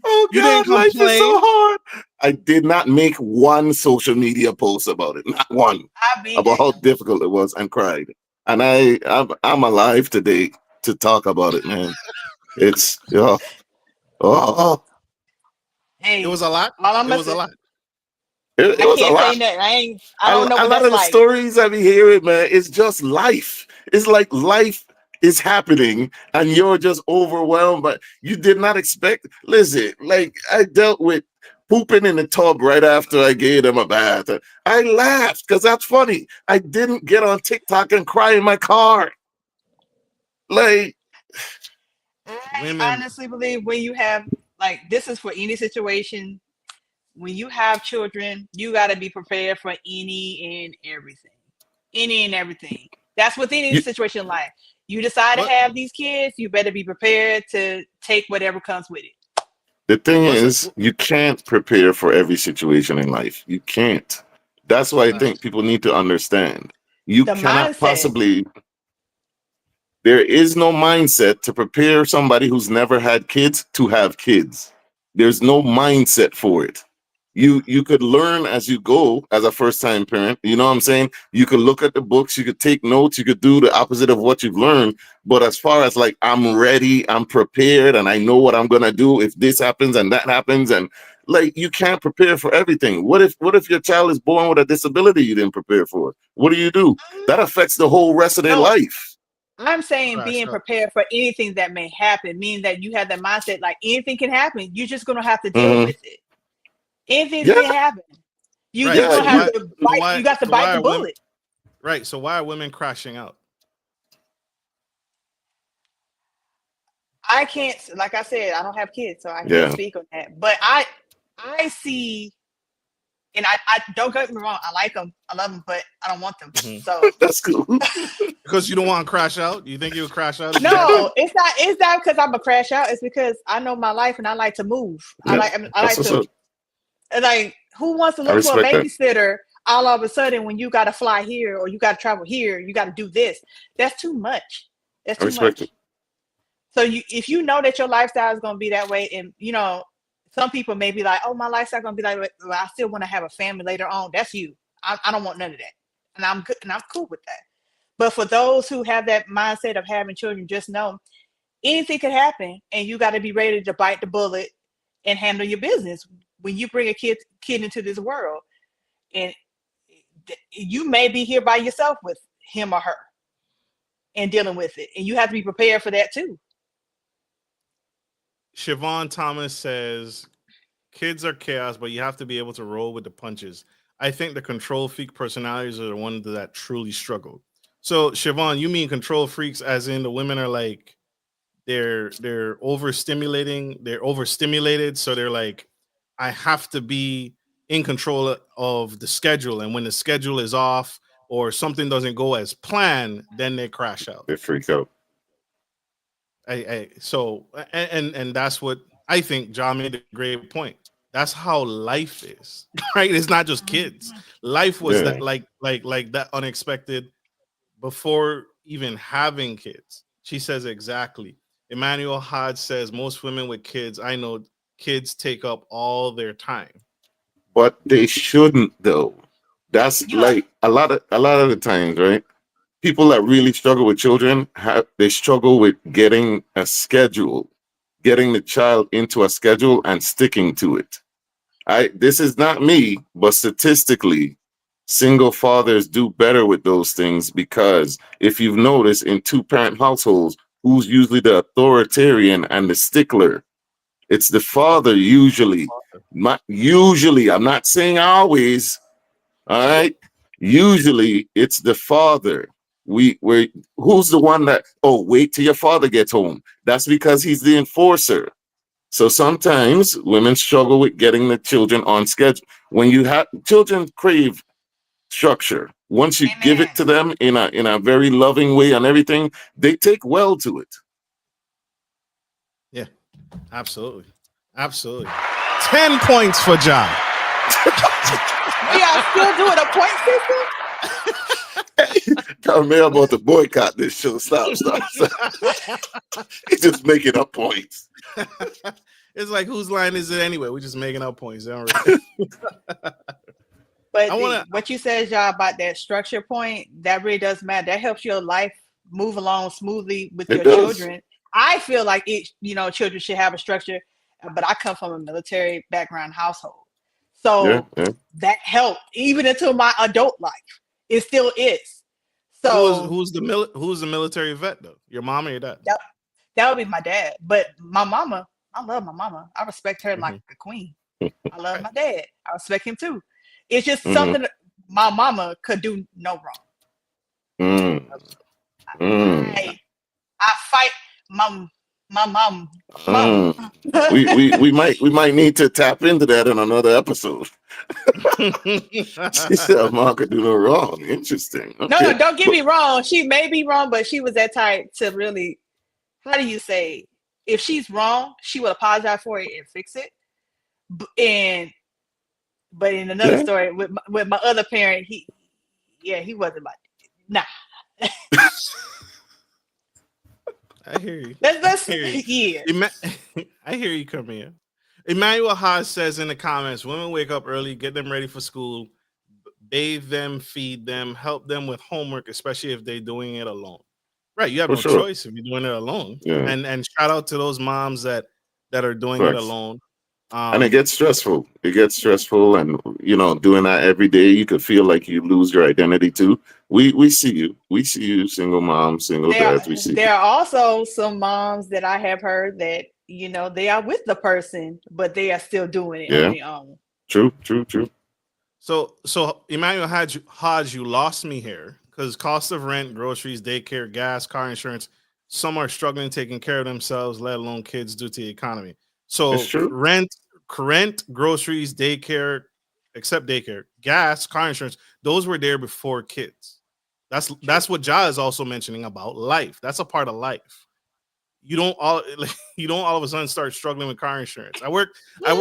Oh God, life is so hard. I did not make 1 social media post about it. Not 1. About how difficult it was, and cried. And I'm alive today to talk about it, man. It's Hey, it was a lot. It was a lot. It was a lot. I don't know what a lot of the stories I be hearing, man. It's just life. It's like life is happening and you're just overwhelmed, but you did not expect. Listen, like I dealt with pooping in the tub right after I gave them a bath. I laughed because that's funny. I didn't get on TikTok and cry in my car. Like, I honestly believe when you have, like, this is for any situation. when you have children, you got to be prepared for any and everything. Any and everything. That's with any situation in life. You decide to have these kids, you better be prepared to take whatever comes with it. The thing is, you can't prepare for every situation in life. You can't. That's why I think people need to understand. You cannot possibly. There is no mindset to prepare somebody who's never had kids to have kids. There's no mindset for it. You could learn as you go as a first-time parent. You know what I'm saying? You could look at the books, you could take notes, you could do the opposite of what you've learned. But as far as like, I'm ready, I'm prepared, and I know what I'm gonna do if this happens and that happens, and like, you can't prepare for everything. What if your child is born with a disability you didn't prepare for? What do? That affects the whole rest of their life. I'm saying being prepared for anything that may happen, meaning that you have that mindset like anything can happen. You're just gonna have to deal with it. Anything can happen. You just gonna have to bite. You got to bite the bullet. Right. So why are women crashing out? I can't, like I said, I don't have kids, so I can't speak on that. But I see, and I don't get me wrong, I like them, I love them, but I don't want them. So that's cool. Because you don't want to crash out. You think you would crash out? No, it's not because I'm a crash out. It's because I know my life and I like to move. I like to. Like, who wants to look for a babysitter all of a sudden when you got to fly here or you got to travel here, you got to do this? That's too much. That's too much. So if you know that your lifestyle is going to be that way, and you know, some people may be like, "Oh, my lifestyle going to be like, well, I still want to have a family later on." That's you. I don't want none of that, and I'm good, and I'm cool with that. But for those who have that mindset of having children, just know anything could happen, and you got to be ready to bite the bullet and handle your business when you bring a kid into this world. And you may be here by yourself with him or her and dealing with it, and you have to be prepared for that too. Siobhan Thomas says, kids are chaos, but you have to be able to roll with the punches. I think the control freak personalities are the ones that truly struggle. So, Siobhan, you mean control freaks as in the women are like, they're overstimulated. So they're like, I have to be in control of the schedule. And when the schedule is off or something doesn't go as planned, then they crash out. They freak out. So that's what I think John made a great point. That's how life is, right? It's not just kids. Life was that like that unexpected before even having kids. She says exactly. Emmanuel Hodge says most women with kids, I know kids take up all their time. But they shouldn't though. That's like a lot of the times, right? People that really struggle with children they struggle with getting a schedule, getting the child into a schedule and sticking to it. This is not me, but statistically, single fathers do better with those things because if you've noticed in two-parent households, who's usually the authoritarian and the stickler? It's the father usually. Usually, I'm not saying always. All right. Usually, it's the father. Who's the one that? Oh, wait till your father gets home. That's because he's the enforcer. So sometimes women struggle with getting the children on schedule. When you have children, crave structure. Once you give it to them in a very loving way and everything, they take well to it. Yeah, absolutely. 10 points for John. We are still doing a point system? Tell me about to boycott this show. Stop. He's just making up points. It's like, whose line is it anyway? We're just making up points. But what you said, John, about that structure point, that really does matter. That helps your life move along smoothly with your children. I feel like children should have a structure, but I come from a military background household. So that helped even into my adult life. It still is. So who's the military vet though? Your mom or your dad? That would be my dad. But my mama, I love my mama. I respect her like a queen. I love my dad. I respect him too. It's just something that my mama could do no wrong. I fight. My My mom. We might need to tap into that in another episode. She said mom could do no wrong. Interesting. No, Okay. don't get me wrong. She may be wrong, but she was that type to really, how do you say, if she's wrong, she will apologize for it and fix it. But in another story with my other parent, he wasn't about it. Nah. I hear you. Let's I hear you. yeah. I hear you, come here. Emmanuel Haas says in the comments, women wake up early, get them ready for school, bathe them, feed them, help them with homework, especially if they're doing it alone. Right, you have no choice if you're doing it alone. Yeah. And shout out to those moms that are doing it alone. And it gets stressful. It gets stressful, and doing that every day, you could feel like you lose your identity too. We see you. We see you, single moms, single dads. We see. There are also some moms that I have heard that they are with the person, but they are still doing it on their own. True. So Emmanuel Hodge, you lost me here because cost of rent, groceries, daycare, gas, car insurance. Some are struggling taking care of themselves, let alone kids, due to the economy. So rent, groceries, daycare, except daycare, gas, car insurance, those were there before kids. That's what Ja is also mentioning about life. That's a part of life. You don't all of a sudden start struggling with car insurance. I worked at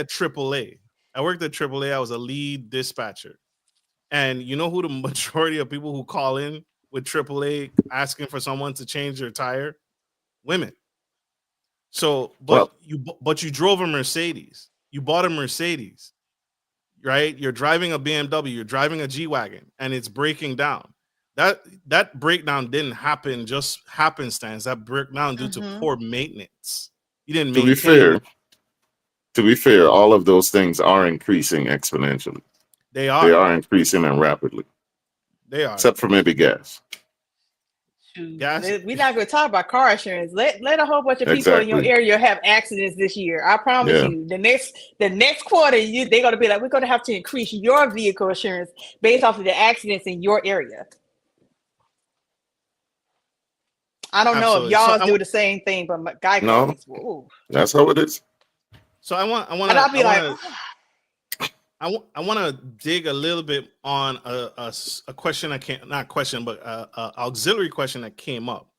AAA. I was a lead dispatcher. And you know who the majority of people who call in with AAA asking for someone to change their tire? Women. So, but you drove a Mercedes. You bought a Mercedes, right? You're driving a BMW. You're driving a G-Wagon, and it's breaking down. That breakdown didn't happen just happenstance. That breakdown due to poor maintenance. You didn't maintain. To be fair, all of those things are increasing exponentially. They are. They are increasing and rapidly. They are. Except for maybe gas. We're not going to talk about car insurance. Let a whole bunch of people in your area have accidents this year. I promise you. The next quarter, they're going to be like, we're going to have to increase your vehicle insurance based off of the accidents in your area. I don't know if y'all do the same thing, but Geico is. Ooh. That's how it is. So I want to dig a little bit on a question auxiliary question that came up.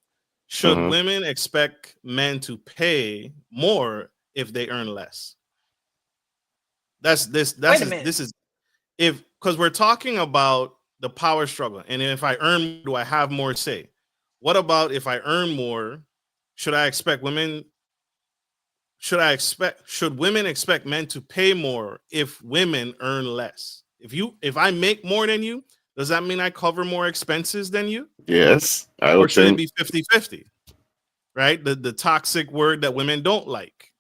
Should women expect men to pay more if they earn less? This is because we're talking about the power struggle, and if I earn, do I have more say? What about if I earn more? Should women expect men to pay more if women earn less? If I make more than you, does that mean I cover more expenses than you? Yes. Or should it be 50-50? Right? The toxic word that women don't like.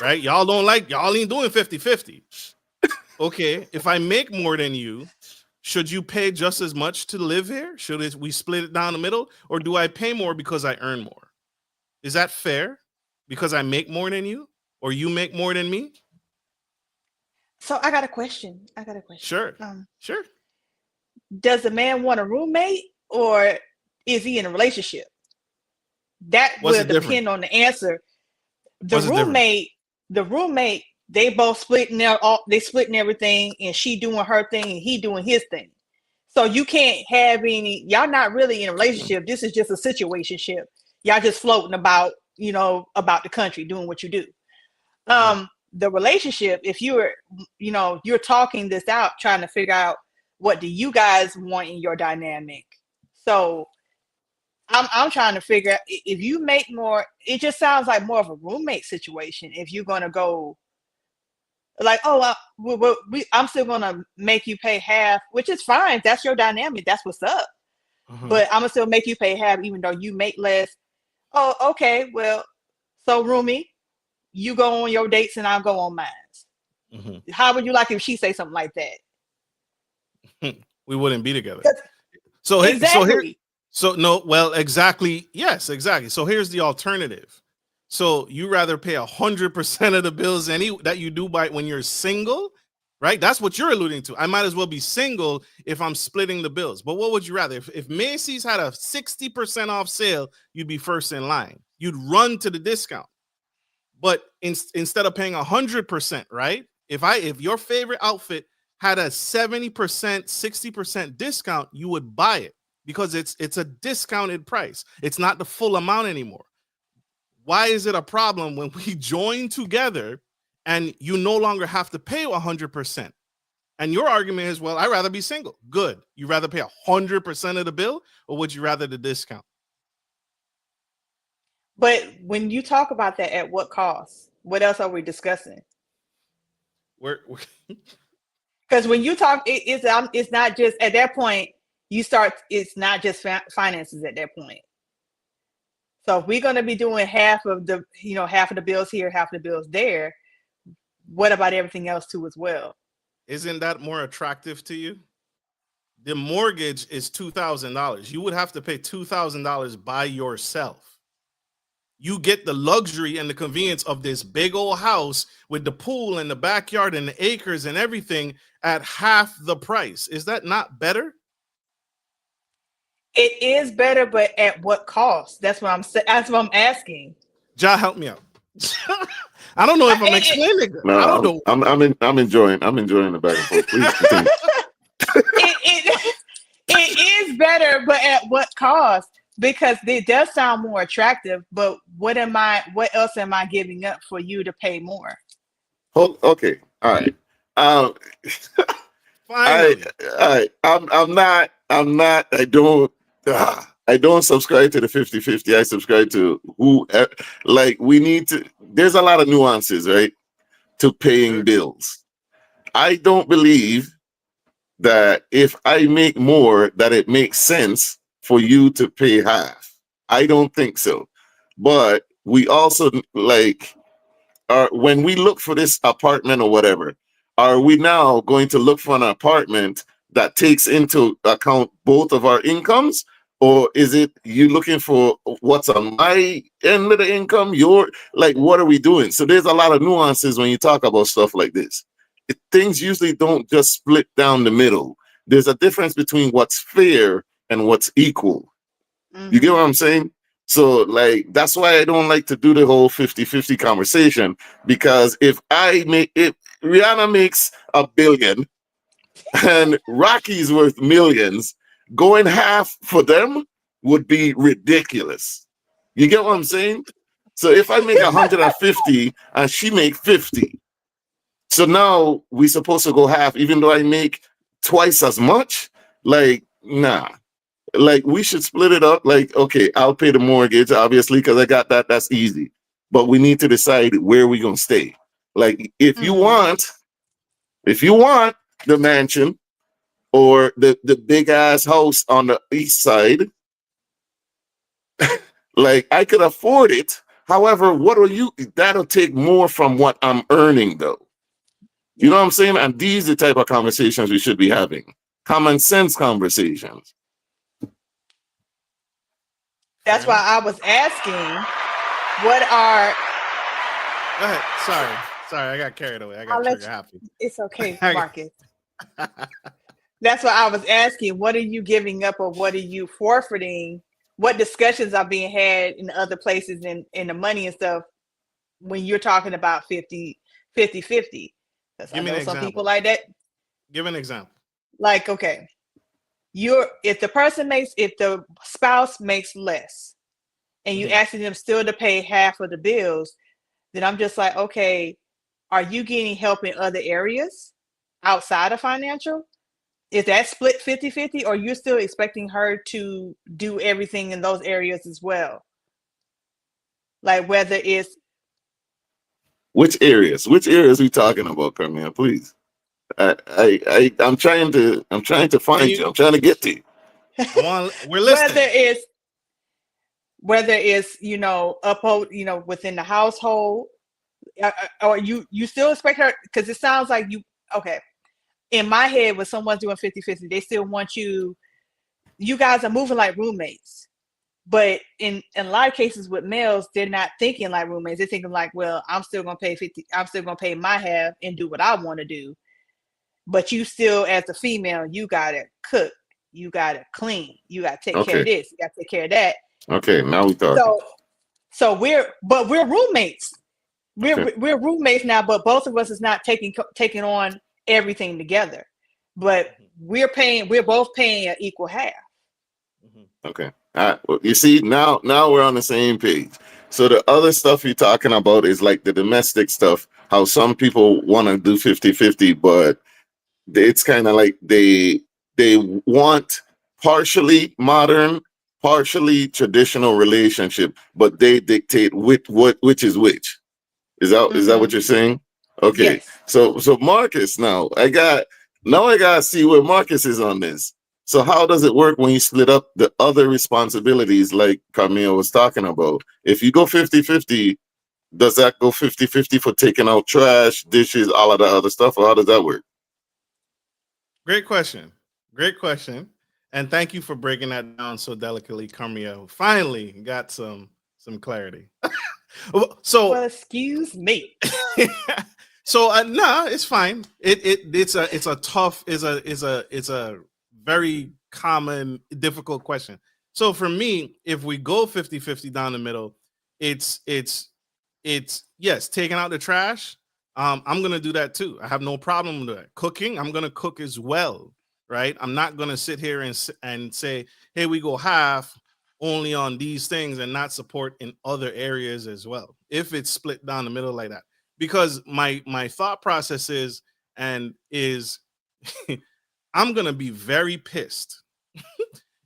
Right? Y'all ain't doing 50-50. Okay, if I make more than you, should you pay just as much to live here? Should we split it down the middle? Or do I pay more because I earn more? Is that fair? Because I make more than you, or you make more than me? So I got a question. Sure. Sure. Does a man want a roommate, or is he in a relationship? That will depend on the answer. The roommate, they both splitting everything, and she doing her thing and he doing his thing. So you can't have y'all not really in a relationship. This is just a situationship. Y'all just floating about the country, doing what you do. The relationship, if you're talking this out, trying to figure out what do you guys want in your dynamic. So I'm trying to figure out if you make more, it just sounds like more of a roommate situation. If you're going to go like, I'm still going to make you pay half, which is fine. That's your dynamic. That's what's up. But I'm going to still make you pay half, even though you make less. Oh, okay. Well, so roomie, you go on your dates and I'll go on mine. How would you like if she say something like that? We wouldn't be together. Exactly. Exactly. Yes, exactly. So here's the alternative. So you rather pay 100% of the bills that you do when you're single, right? That's what you're alluding to. I might as well be single if I'm splitting the bills. But what would you rather? If Macy's had a 60% off sale, you'd be first in line. you'd run to the discount. But instead of paying 100%, right? If your favorite outfit had a 70%, 60% discount, you would buy it because it's a discounted price. It's not the full amount anymore. Why is it a problem when we join together and you no longer have to pay 100%? And your argument is, well, I'd rather be single. Good. You rather pay 100% of the bill, or would you rather the discount? But when you talk about that, at what cost? What else are we discussing? Because when you talk, it's not just at that point. It's not just finances at that point. So if we're going to be doing half of the bills here, half of the bills there, what about everything else too as well? Isn't that more attractive to you? The mortgage is $2,000. You would have to pay $2,000 by yourself. You get the luxury and the convenience of this big old house with the pool and the backyard and the acres and everything at half the price. Is that not better? It is better, but at what cost? That's what I'm saying. That's what I'm asking. Ja, help me out. I don't know if I'm explaining it. No, I don't know. I'm enjoying the back and forth. Please continue. It is better, but at what cost? Because it does sound more attractive, but what else am I giving up for you to pay more? Okay. All right. I don't subscribe to the 50-50. I subscribe to there's a lot of nuances, right, to paying bills. I don't believe that if I make more, that it makes sense for you to pay half. I don't think so. But we also when we look for this apartment or whatever, are we now going to look for an apartment that takes into account both of our incomes? Or is it you looking for what's on my end of the income? What are we doing? So there's a lot of nuances when you talk about stuff like this. Things usually don't just split down the middle. There's a difference between what's fair and what's equal. Mm-hmm. You get what I'm saying? So that's why I don't like to do the whole 50-50 conversation, because if Rihanna makes $1 billion and Rocky's worth millions, going half for them would be ridiculous. You get what I'm saying? So if I make 150 and she make 50, so now we're supposed to go half, even though I make twice as much? Nah. We should split it up. Okay, I'll pay the mortgage, obviously, because I got that. That's easy. But we need to decide where we're going to stay. If you want the mansion or the big ass house on the east side, I could afford it. However, that'll take more from what I'm earning, though. You know what I'm saying? And these are the type of conversations we should be having. Common sense conversations. That's why I was asking, what are... Go ahead. Sorry, I got carried away. I got trigger happy. It's okay, Marcus. That's why I was asking, what are you giving up or what are you forfeiting? What discussions are being had in other places in the money and stuff when you're talking about 50-50? Because I know some people like that. Give an example. Okay, if the spouse makes less and you asking them still to pay half of the bills, then I'm just like, okay, are you getting help in other areas outside of financial? Is that split 50-50, or you're still expecting her to do everything in those areas as well? Whether it's... Which areas we talking about, Carmel? Please. I'm trying to find you. I'm trying to get to you. We're listening. Whether it's within the household, or you still expect her, because it sounds like okay. In my head, when someone's doing 50-50, they still want you guys are moving like roommates. But in a lot of cases with males, they're not thinking like roommates. They're thinking well, I'm still gonna pay 50, I'm still gonna pay my half and do what I want to do. But you still, as a female, you gotta cook, you gotta clean, you gotta take care of this, you gotta take care of that. Okay, now we talking. So we're roommates. Okay. We're roommates now, but both of us is not taking on everything together. But we're both paying an equal half. Okay. Well, you see, now we're on the same page. So the other stuff you're talking about is like the domestic stuff, how some people want to do 50-50, but it's kind of like they want partially modern, partially traditional relationship, but they dictate which is which. Is that what you're saying? Okay. Yes. So Marcus, now I gotta see where Marcus is on this. So how does it work when you split up the other responsibilities like Camille was talking about? If you go 50-50, does that go 50-50 for taking out trash, dishes, all of that other stuff, or how does that work? Great question. And thank you for breaking that down so delicately, Carmia. Finally got some clarity. So Well, excuse me. so nah, it's fine. It's a very common difficult question. So for me, if we go 50-50 down the middle, it's yes, taking out the trash. I'm gonna do that too. I have no problem with that. Cooking, I'm gonna cook as well, right? I'm not gonna sit here and say, hey, we go half only on these things and not support in other areas as well. If it's split down the middle like that, because my thought process is I'm gonna be very pissed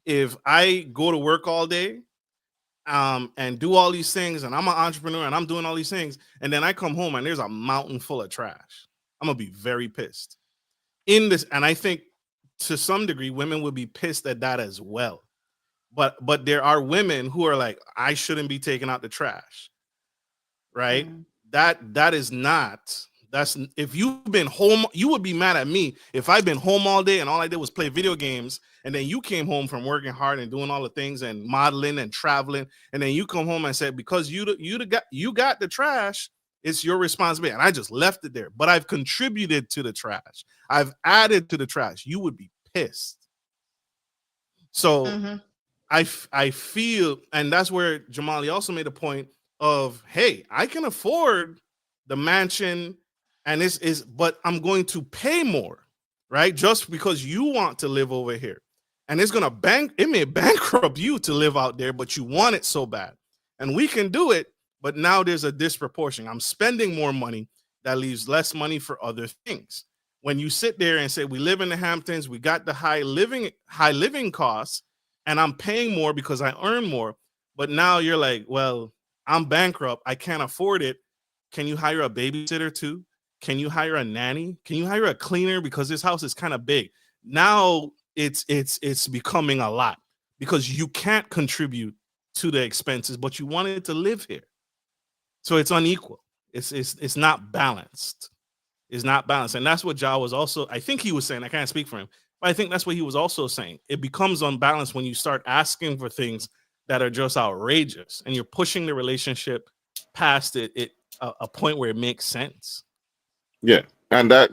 if I go to work all day and do all these things, and I'm an entrepreneur and I'm doing all these things, and then I come home and there's a mountain full of trash. I'm gonna be very pissed in this, and I think to some degree women would be pissed at that as well. But there are women who are like, I shouldn't be taking out the trash, right? That is not. That's if you've been home, you would be mad at me if I've been home all day and all I did was play video games, and then you came home from working hard and doing all the things and modeling and traveling, and then you come home and said, because you got the trash, it's your responsibility, and I just left it there. But I've contributed to the trash. I've added to the trash. You would be pissed. So I feel, and that's where Jamali also made a point of, hey, I can afford the mansion, and this is, but I'm going to pay more, right? Just because you want to live over here, and it's gonna it may bankrupt you to live out there, but you want it so bad, and we can do it. But now there's a disproportion. I'm spending more money that leaves less money for other things. When you sit there and say we live in the Hamptons, we got the high living costs, and I'm paying more because I earn more. But now you're like, well, I'm bankrupt. I can't afford it. Can you hire a babysitter too? Can you hire a nanny? Can you hire a cleaner? Because this house is kind of big. Now it's becoming a lot because you can't contribute to the expenses, but you wanted to live here. So it's unequal. It's not balanced. It's not balanced. And that's what Ja was also, I think he was saying, I can't speak for him, but I think that's what he was also saying. It becomes unbalanced when you start asking for things that are just outrageous and you're pushing the relationship past a point where it makes sense. Yeah. And that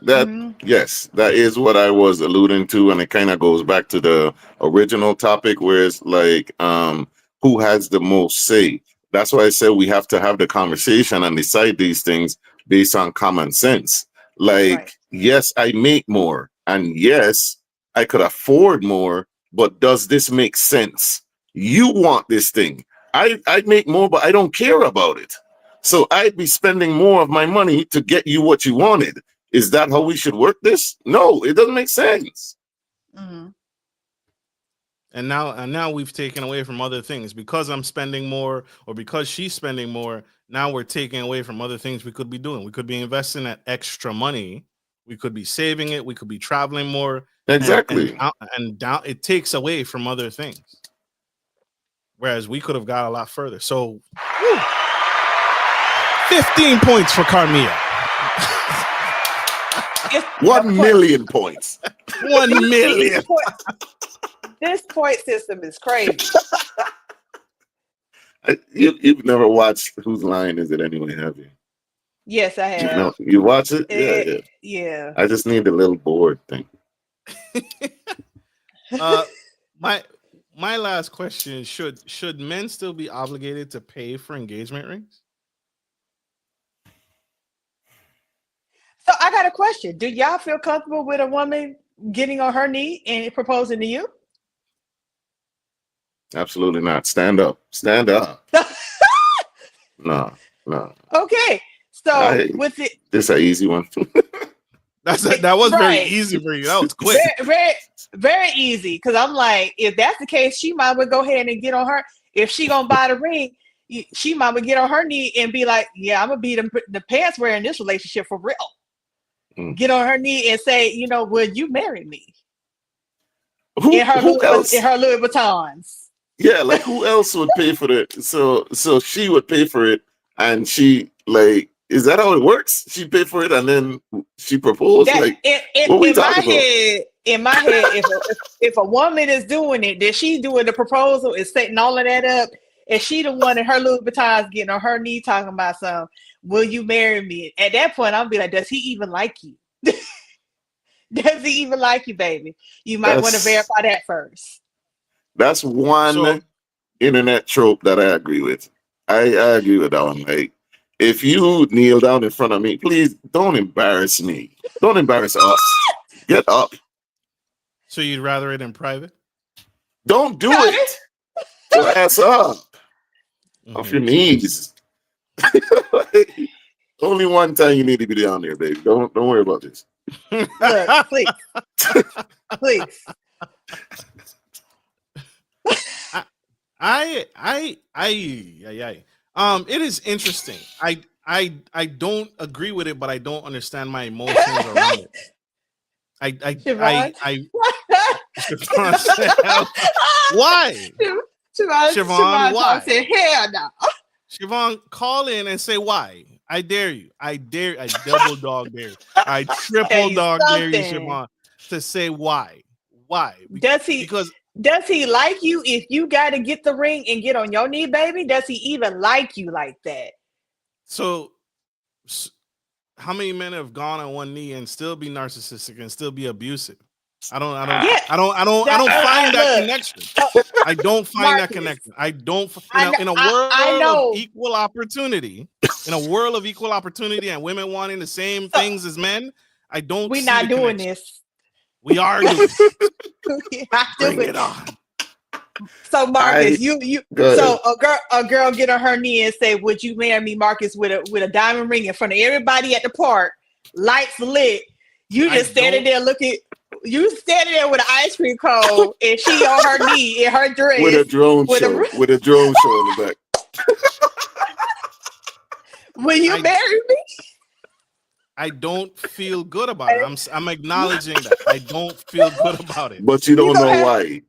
yes, that is what I was alluding to. And it kind of goes back to the original topic where it's like, who has the most say? That's why I said we have to have the conversation and decide these things based on common sense. Like, yes, I make more, and yes, I could afford more, but does this make sense? You want this thing. I'd make more, but I don't care about it. So I'd be spending more of my money to get you what you wanted. Is that how we should work this? No, it doesn't make sense. And now we've taken away from other things because I'm spending more or because she's spending more. Now we're taking away from other things we could be doing. We could be investing that extra money. We could be saving it. We could be traveling more. Exactly. And down it takes away from other things. Whereas we could have got a lot further. So 15 points for Carmia. 1 million points. 1 million. This point system is crazy. You've never watched Whose Line Is It Anyway, have you? Yes, I have. You watch it? Yeah. I just need a little board thing. my last question is, should men still be obligated to pay for engagement rings? So I got a question. Do y'all feel comfortable with a woman getting on her knee and proposing to you? Absolutely not. Stand up. Stand up. No, no. Okay. So with it, this is an easy one. That was very Right. easy for you. That was quick. very easy. Because I'm like, if that's the case, she might well go ahead and get on her. If she gonna buy the ring, she might well get on her knee and be like, "Yeah, I'm gonna be the pants wearer in this relationship for real." Get on her knee and say, "You know, would you marry me?" Who else? In her Louis Vuittons. Yeah, like who else would pay for it? So she would pay for it, and she like, is that how it works? She paid for it, and then she proposed. What we talking about? In my head, if a woman is doing it, then she doing the proposal and setting all of that up, and she the one in her Louis Vuittons getting on her knee talking about some, "Will you marry me?" At that point, I'll be like, does he even like you? Does he even like you, baby? You might want to verify that first. That's one internet trope that I agree with. I agree with that one. Like, if you kneel down in front of me, please don't embarrass me. Don't embarrass us. Get up. So you'd rather it in private? Don't do it. Your ass up. Off your knees. Only one time you need to be down there, baby. Don't worry about this. Look, please. Please. It is interesting. I don't agree with it, but I don't understand my emotions around it. Siobhan, why? Siobhan, why? Said, hell no. Siobhan, call in and say why. I dare you. I double dog dare you. I triple dog dare you, Siobhan, to say why. Why? Does he like you if you got to get the ring and get on your knee, baby? Does he even like you like that? So how many men have gone on one knee and still be narcissistic and still be abusive? I don't find that connection. I don't find that connection. I don't. In a world of equal opportunity, and women wanting the same things as men, I don't. We're not doing this. We are doing it. Bring it on. So Marcus, so a girl get on her knee and say, "Would you marry me, Marcus?" with a diamond ring in front of everybody at the park, lights lit. You just standing there looking. You standing there with an ice cream cone, and she on her knee in her dress with a drone show in the back. Will you marry me? I don't feel good about it. I'm acknowledging that I don't feel good about it. But you don't know why.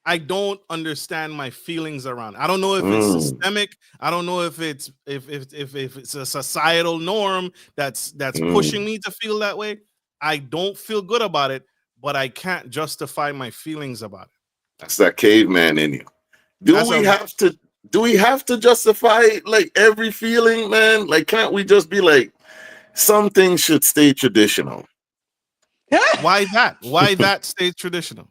I don't understand my feelings around it. I don't know if it's systemic. I don't know if it's a societal norm that's pushing me to feel that way. I don't feel good about it, but I can't justify my feelings about it. That's that caveman in you. Do we have to justify like every feeling, man? Like, can't we just be like, some things should stay traditional? Why that? Why that stays traditional?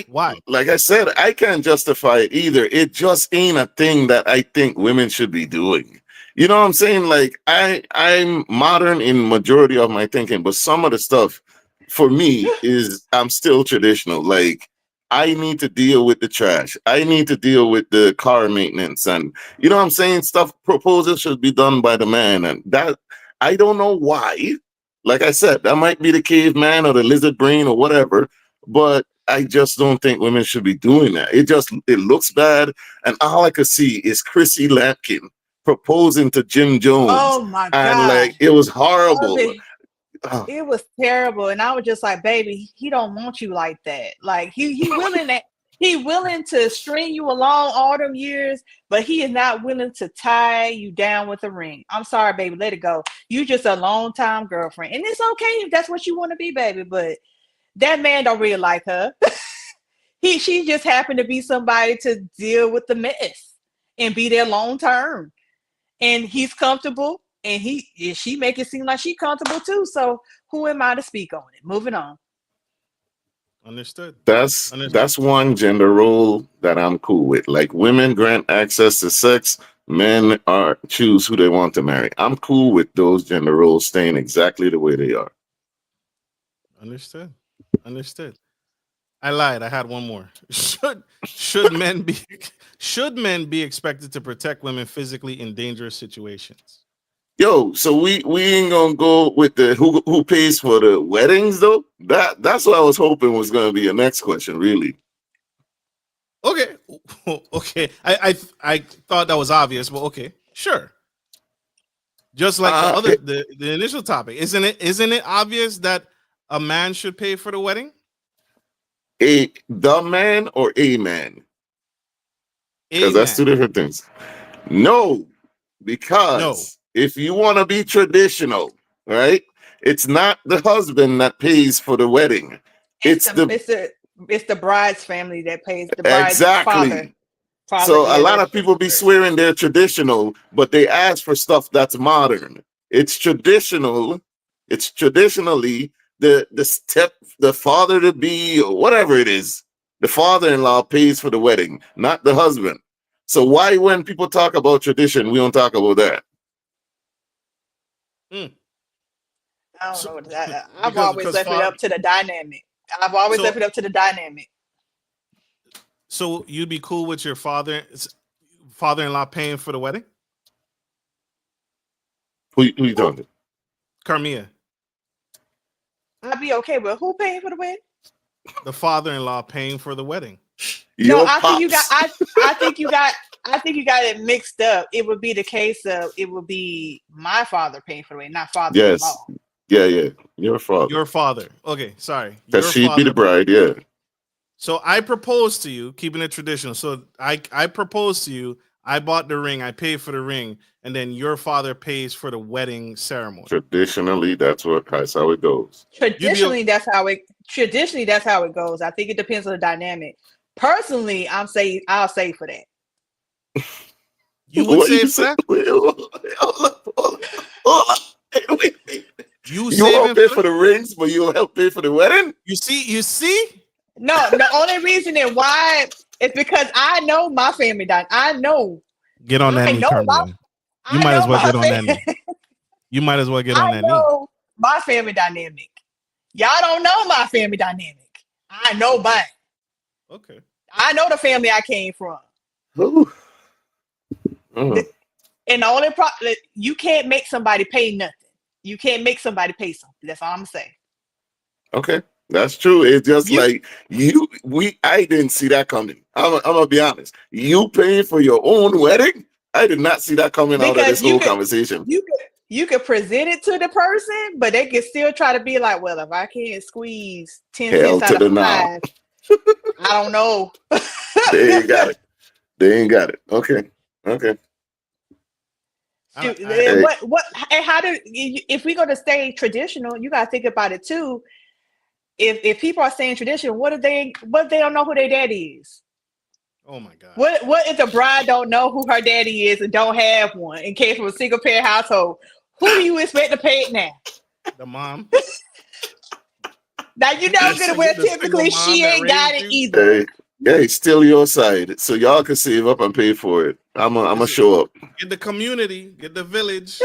Why? Like I said, I can't justify it either. It just ain't a thing that I think women should be doing. You know what I'm saying? Like, I'm modern in majority of my thinking, but some of the stuff for me is I'm still traditional. Like, I need to deal with the trash. I need to deal with the car maintenance, and you know what I'm saying? Proposals should be done by the man, and that I don't know why. Like I said, that might be the caveman or the lizard brain or whatever, but I just don't think women should be doing that. It looks bad, and all I could see is Chrissy Lampkin proposing to Jim Jones. Oh my God! And like, it was horrible. It was terrible, and I was just like, baby, he don't want you like that. Like he willing to string you along all them years, but he is not willing to tie you down with a ring. I'm sorry, baby, let it go. You just a long time girlfriend, and it's okay if that's what you want to be, baby. But that man don't really like her. She just happened to be somebody to deal with the mess and be there long term, and he's comfortable. And she make it seem like she's comfortable too. So who am I to speak on it? Moving on. Understood. That's one gender role that I'm cool with. Like women grant access to sex, men are choose who they want to marry. I'm cool with those gender roles staying exactly the way they are. Understood. Understood. I lied. I had one more. Should men be expected to protect women physically in dangerous situations? Yo, so we ain't gonna go with the who pays for the weddings though. That's what I was hoping was gonna be your next question, really. Okay. Okay. I thought that was obvious, but okay. Sure. Just like the initial topic. Isn't it obvious that a man should pay for the wedding? The man or a man? Because that's two different things. No, because if you want to be traditional, right? It's not the husband that pays for the wedding. It's the bride's family that pays the bride's exactly. father. So a lot of people be swearing they're traditional, but they ask for stuff that's modern. It's traditional. It's traditionally the father to be or whatever it is. The father-in-law pays for the wedding, not the husband. So why, when people talk about tradition, we don't talk about that? I don't know. I've always left it up to the dynamic. So you'd be cool with your father-in-law paying for the wedding? Who you talking to? Carmia. I'd be okay, but who paying for the wedding? The father-in-law paying for the wedding. No, I think you got it mixed up. It would be the case of it would be my father paying for the wedding, not father-in-law. Yes. Yeah. Your father. Okay, sorry. Because she'd be the bride, yeah. So I proposed to you, keeping it traditional. So I proposed to you, I bought the ring, I paid for the ring, and then your father pays for the wedding ceremony. Traditionally, that's how it goes. Traditionally, that's how it goes. I think it depends on the dynamic. Personally, I'll say for that. You would say for that? Hold on. Wait. You won't pay for the rings, but you'll help pay for the wedding? You see? No, the only reason why is because I know my family done. I know. Get on that knee, Carmela. You might as well get on that knee. You might as well get on that knee. I know my family dynamic. Y'all don't know my family dynamic. I know mine. Okay. I know the family I came from. Ooh. And the only problem, you can't make somebody pay nothing. You can't make somebody pay something. That's all I'm saying. Okay. That's true. It's just I didn't see that coming. I'm gonna be honest. You paying for your own wedding? I did not see that coming out of this whole conversation. You could present it to the person, but they can still try to be like, well, if I can't squeeze 10 cents out of 5, I don't know. They ain't got it. Okay. If we go to stay traditional, you gotta think about it too. If people are staying traditional, what if they don't know who their daddy is? Oh my God. What if the bride don't know who her daddy is and don't have one and came from a single parent household? Who do you expect to pay it now? The mom. Now you know good well typically she ain't got it either. Hey, it's still your side, so y'all can save up and pay for it. I'm gonna show up. Get the community, get the village.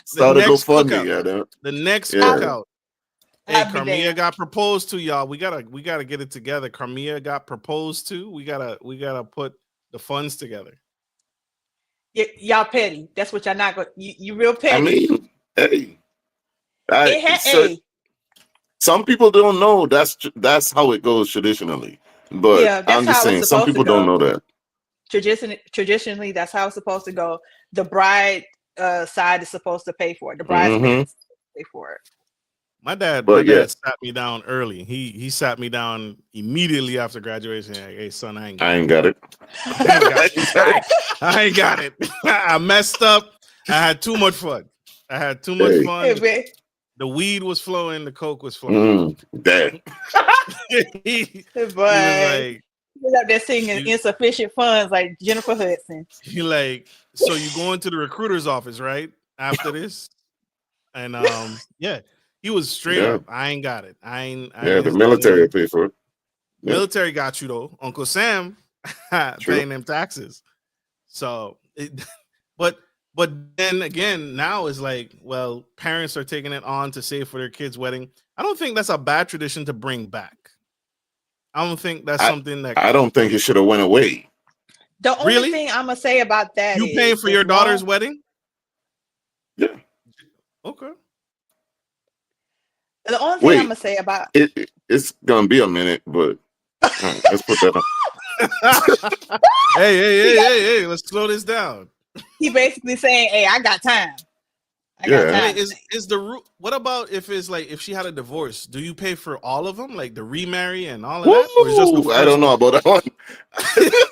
Start a GoFundMe, the next cookout. Hey, Carmia got proposed to, y'all. We gotta get it together. Carmia got proposed to. We gotta put the funds together. Y'all petty. That's what y'all not going. You real petty. I mean, some people don't know that's how it goes traditionally. But I'm just saying, some people don't know that. Traditionally, that's how it's supposed to go. The bride side is supposed to pay for it. The bridesmaids pay for it. My dad sat me down early. He sat me down immediately after graduation. Like, hey son, I ain't got it. I ain't got it. I messed up. I had too much fun. The weed was flowing. The coke was flowing. Damn. He was up there singing insufficient funds like Jennifer Hudson. He like, so you go into the recruiter's office right after this, and He was straight Yeah. up. I ain't got it. I ain't Yeah, the his military name. will pay for it. Yeah. Military got you though. Uncle Sam paying them taxes. So, but then again, now is like, well, parents are taking it on to save for their kids' wedding. I don't think that's a bad tradition to bring back. I don't think that's something that I don't think it should have went away. The only Really? thing I'm gonna say about that you is paying for as your daughter's long- wedding. Yeah. Okay. The only thing Wait. I'm gonna say about It's gonna be a minute, but all right, let's put that on. hey, let's slow this down. he basically saying, "Hey, I got time. I Yeah. got time." Wait, is the root? What about if it's like if she had a divorce? Do you pay for all of them, like the remarry and all of that, or is just the Woo! first I don't know about that one.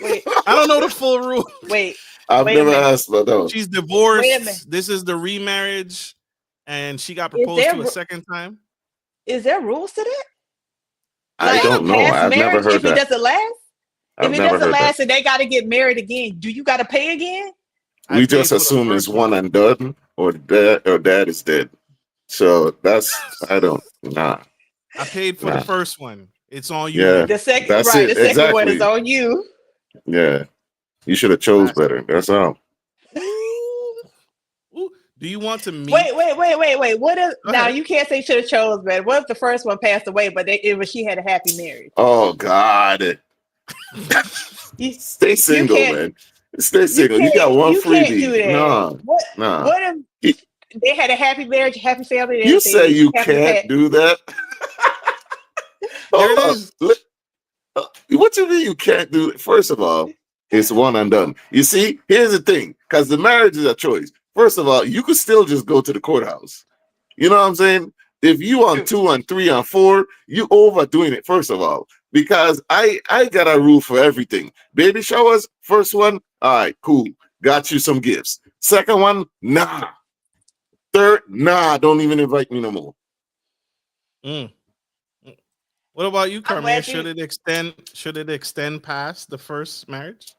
Wait, I don't know the full rule. wait, I've wait a never minute. asked about that one. She's Wait a minute. divorced. This is the remarriage, and she got proposed there to a ru- second time. Is there rules to that? I don't know. past I've never marriage, heard if it that. doesn't last, I've if it never doesn't heard that. last and they got to get married again, do you got to pay again? I We paid just for the assume it's first one and done, or dad is dead. So that's I don't nah. I paid for the first one. It's on you. Yeah. man. The second, That's right? it, The second one is exactly. on you. Yeah. You should have chose Classic. better. That's all. Ooh, do you want to meet? Wait. What if Go now ahead. you can't say should have chose better? What if the first one passed away, but she had a happy marriage? Oh God. You, Stay single, can't- man. Stay single. You got one you can't do freebie. that. Nah. What if they had a happy marriage, happy family? and You everything, say you happy can't pet? do that? There it Hold is. up. What you mean you can't do it? First of all, it's one and done. You see, here's the thing, because the marriage is a choice. First of all, you could still just go to the courthouse. You know what I'm saying? If you on 2 and 3 and 4, you overdoing it, first of all. Because I got a rule for everything. Baby showers, first one, all right, cool. Got you some gifts. Second one, nah. Third, nah, don't even invite me no more. What about you, I'm Carmen? glad Should it extend past the first marriage?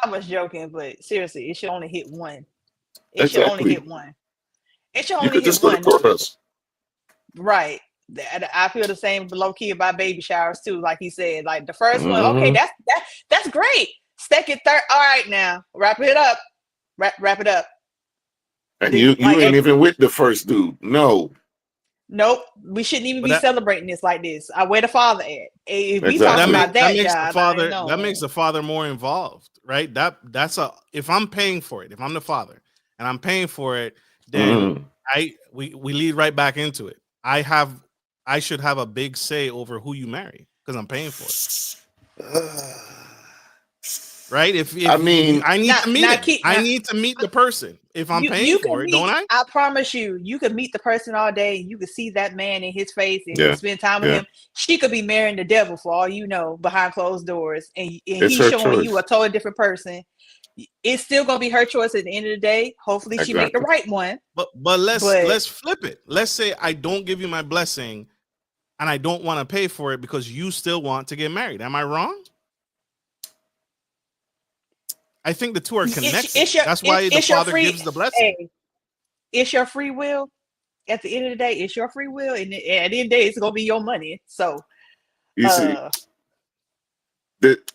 I was joking, but seriously, it should only hit one. It should only Exactly. hit one. It should You only could hit just go to one. courthouse. Right. I feel the same low key about baby showers too. Like he said, like the first one, okay, Mhm. that's great. Second, third, all right, now wrap it up. Wrap it up. And you ain't even with the first dude. No. Nope. We shouldn't even But be that- celebrating this like this. Where the father at? If we Exactly. talking about that makes job, the father I know. that makes the father more involved, right? That's a if I'm paying for it, if I'm the father and I'm paying for it, then we lead right back into it. I should have a big say over who you marry because I'm paying for it. Right? If I mean, I need to meet him. I now- need to meet the person. If I'm paying for it, don't I? I promise you could meet the person all day and you could see that man in his face and Yeah. spend time with him. She could be marrying the devil for all you know behind closed doors, and It's he's her showing choice. you a totally different person. It's still gonna be her choice at the end of the day. Hopefully she make the right one. But let's flip it. Let's say I don't give you my blessing and I don't want to pay for it because you still want to get married. Am I wrong? I think the two are connected. That's why the father gives the blessing. Hey, it's your free will. At the end of the day, it's your free will, and at the end of the day, it's gonna be your money. So you see,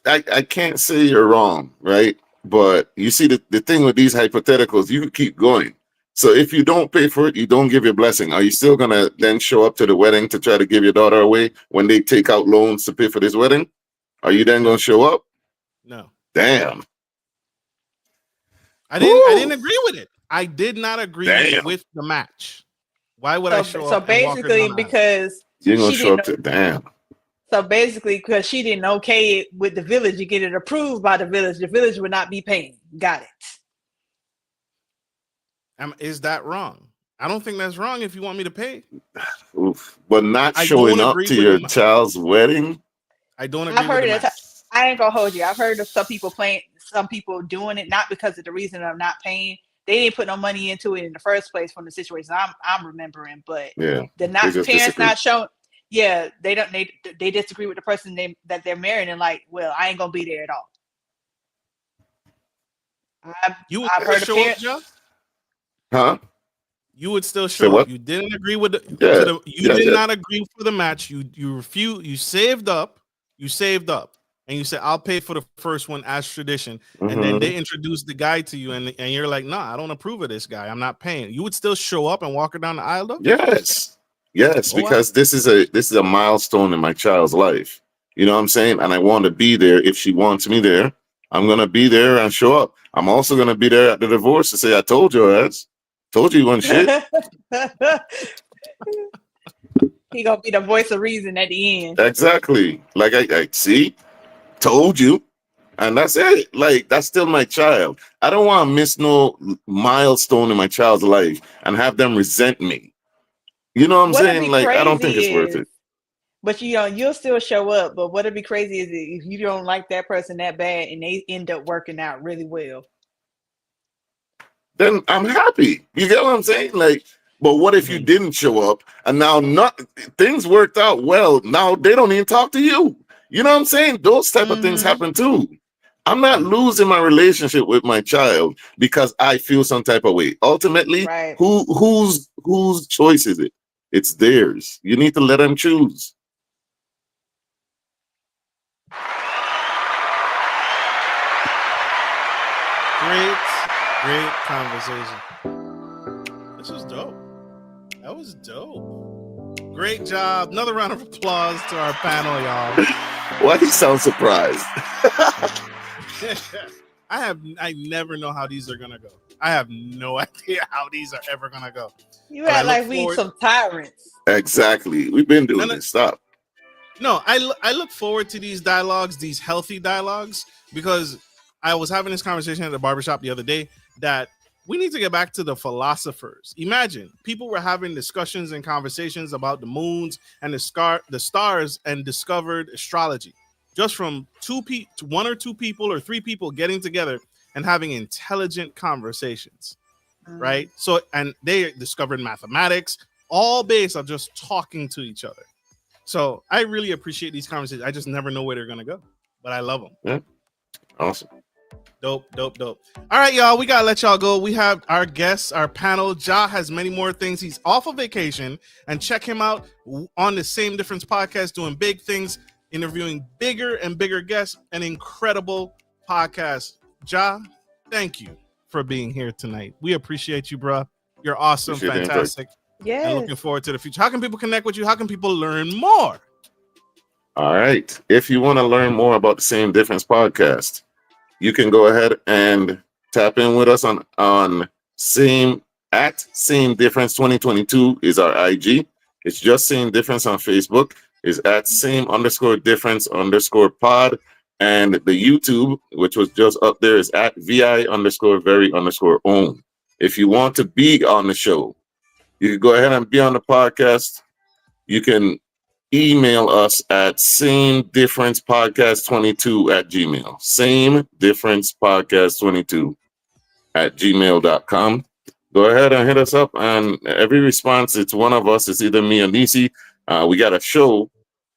I can't say you're wrong, right? But you see, the thing with these hypotheticals, you keep going. So if you don't pay for it, you don't give your blessing. Are you still gonna then show up to the wedding to try to give your daughter away when they take out loans to pay for this wedding? Are you then gonna show up? No. Damn. I didn't agree with it. I did not agree with the match. Why would I show up? So basically, because you're gonna show up to So basically, because she didn't okay it with the village to get it approved by the village would not be paying. Got it. Is that wrong? I don't think that's wrong if you want me to pay. Oof. But not showing up to your child's wedding? I don't agree I've heard with it. I ain't gonna hold you. I've heard of some people doing it, not because of the reason of not paying. They didn't put no money into it in the first place from the situation I'm remembering, but the parents disagree. not showing. Yeah, they disagree with the person that they're marrying and like, well, I ain't gonna be there at all. I've heard of parents. Huh? you would still Say show what? up. You didn't agree with Yeah, you yeah, did yeah. not agree for the match. You refused. You saved up, and you said, I'll pay for the first one as tradition. And then Mhm. they introduced the guy to you, and you're like, no, I don't approve of this guy. I'm not paying. You would still show up and walk her down the aisle though? Yes, yes, Oh wow. because this is a milestone in my child's life. You know what I'm saying? And I want to be there. If she wants me there, I'm gonna be there and show up. I'm also gonna be there at the divorce to say, I told your ass, told you you want shit. He gonna be the voice of reason at the end. Exactly. Like I see, told you. And that's it. Like, that's still my child. I don't want to miss no milestone in my child's life and have them resent me. You know what I'm What'd saying? be Like, I don't think crazy it's worth is, it. but you'll still show up. But what'd be crazy is if you don't like that person that bad and they end up working out really well. Then I'm happy. You get what I'm saying? Like, but what if you didn't show up and now things worked out well? Now they don't even talk to you. You know what I'm saying? Those type of things happen too. I'm not losing my relationship with my child because I feel some type of way. Ultimately, Right. whose choice is it? It's theirs. You need to let them choose. Great conversation. This was dope. That was dope. Great job. Another round of applause to our panel, y'all. Why do you sound surprised? I never know how these are gonna go. I have no idea how these are ever gonna go. You But I act look like we forward- some tyrants. Exactly. We've been doing this. Stop. No, I look forward to these dialogues, these healthy dialogues, because I was having this conversation at the barbershop the other day that we need to get back to the philosophers. Imagine people were having discussions and conversations about the moons and the stars and discovered astrology just from one or two people or three people getting together and having intelligent conversations, right? So, and they discovered mathematics, all based on just talking to each other. So I really appreciate these conversations. I just never know where they're gonna go, but I love them. Yeah. Awesome. Dope. All right, y'all. We gotta let y'all go. We have our guests, our panel. Ja has many more things. He's off of vacation, and check him out on the Same Difference podcast, doing big things, interviewing bigger and bigger guests. An incredible podcast. Ja, thank you for being here tonight. We appreciate you, bruh. You're awesome, Appreciate it, fantastic, Yes. and looking forward to the future. How can people connect with you? How can people learn more? All right. If you want to learn more about the Same Difference podcast, you can go ahead and tap in with us on Same Difference 2022 is our IG. It's just Same Difference on Facebook. Is at same_difference_pod. And the YouTube, which was just up there, is at VI_very_own. If you want to be on the show, you can go ahead and be on the podcast. You can email us at samedifferencepodcast22@gmail. samedifferencepodcast22@gmail.com. Go ahead and hit us up. And every response, it's one of us. It's either me or Nisi. We got a show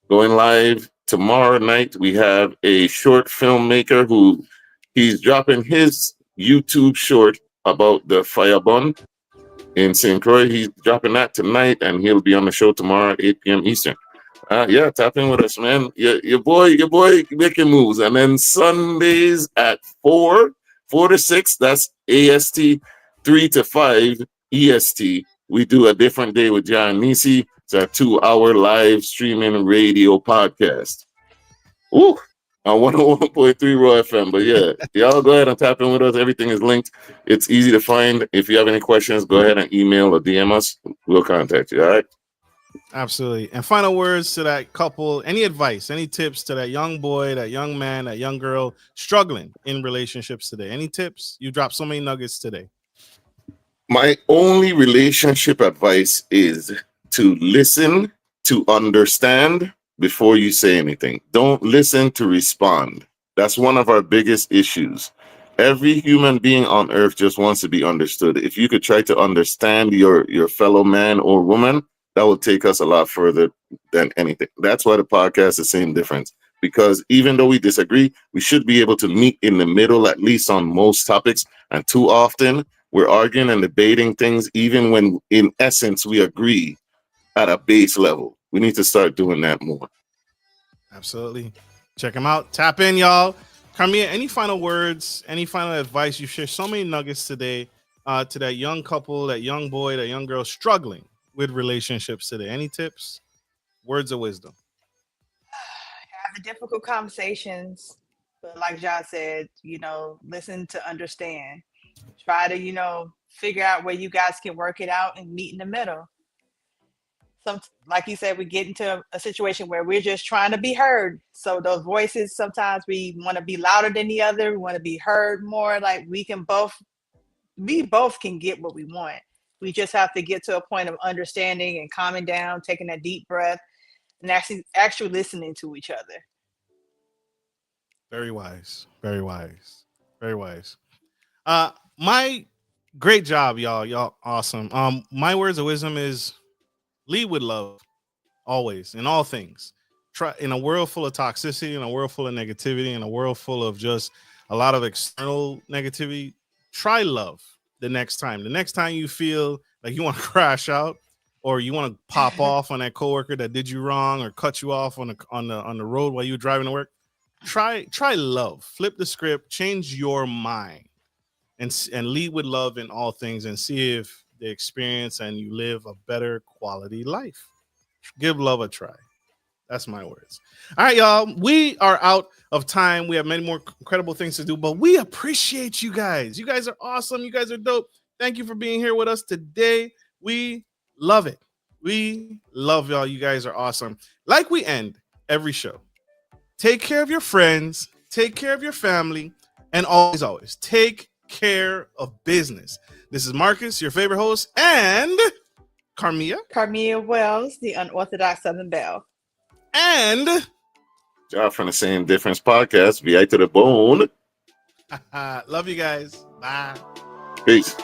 going live tomorrow night. We have a short filmmaker who he's dropping his YouTube short about the fire bun in St. Croix. He's dropping that tonight, and he'll be on the show tomorrow at 8 p.m. Eastern. Yeah, tap in with us, man. Your boy making moves. And then Sundays at 4 to 6, that's AST, 3 to 5 EST. We do a different day with John Nisi. It's our 2-hour live streaming radio podcast. Ooh, on 101.3 Raw FM. But yeah, y'all go ahead and tap in with us. Everything is linked. It's easy to find. If you have any questions, go ahead and email or DM us. We'll contact you. All right. Absolutely. And final words to that couple, any advice, any tips to that young boy, that young man, that young girl struggling in relationships today? Any tips? You dropped so many nuggets today. My only relationship advice is to listen, to understand before you say anything. Don't listen to respond. That's one of our biggest issues. Every human being on earth just wants to be understood. If you could try to understand your fellow man or woman, that will take us a lot further than anything. That's why the podcast is the Same Difference. Because even though we disagree, we should be able to meet in the middle, at least on most topics. And too often, we're arguing and debating things, even when in essence we agree at a base level. We need to start doing that more. Absolutely. Check them out. Tap in, y'all. Carmia, any final words, any final advice? You shared so many nuggets today to that young couple, that young boy, that young girl struggling with relationships today. Any tips, words of wisdom? Have the difficult conversations, but like John said, listen to understand. Try to, figure out where you guys can work it out and meet in the middle. Like you said, we get into a situation where we're just trying to be heard. So those voices, sometimes we want to be louder than the other. We want to be heard more. Like we both can get what we want. We just have to get to a point of understanding and calming down, taking a deep breath, and actually listening to each other. Very wise. Very wise. Very wise. My great job, y'all. Y'all awesome. My words of wisdom is lead with love, always, in all things. Try in a world full of toxicity, in a world full of negativity, in a world full of just a lot of external negativity. Try love the next time. The next time you feel like you want to crash out or you want to pop off on that coworker that did you wrong or cut you off on the road while you were driving to work, try love. Flip the script, change your mind, and lead with love in all things, and see if the experience and you live a better quality life. Give love a try. That's my words. All right, y'all. We are out of time. We have many more incredible things to do, but we appreciate you guys. You guys are awesome. You guys are dope. Thank you for being here with us today. We love it. We love y'all. You guys are awesome. Like we end every show, take care of your friends, take care of your family, and always take care of business. This is Marcus, your favorite host, and Carmia Wells, the Unorthodox Southern Belle. And Job from the Same Difference podcast. VI to the bone. love you guys. Bye. Peace.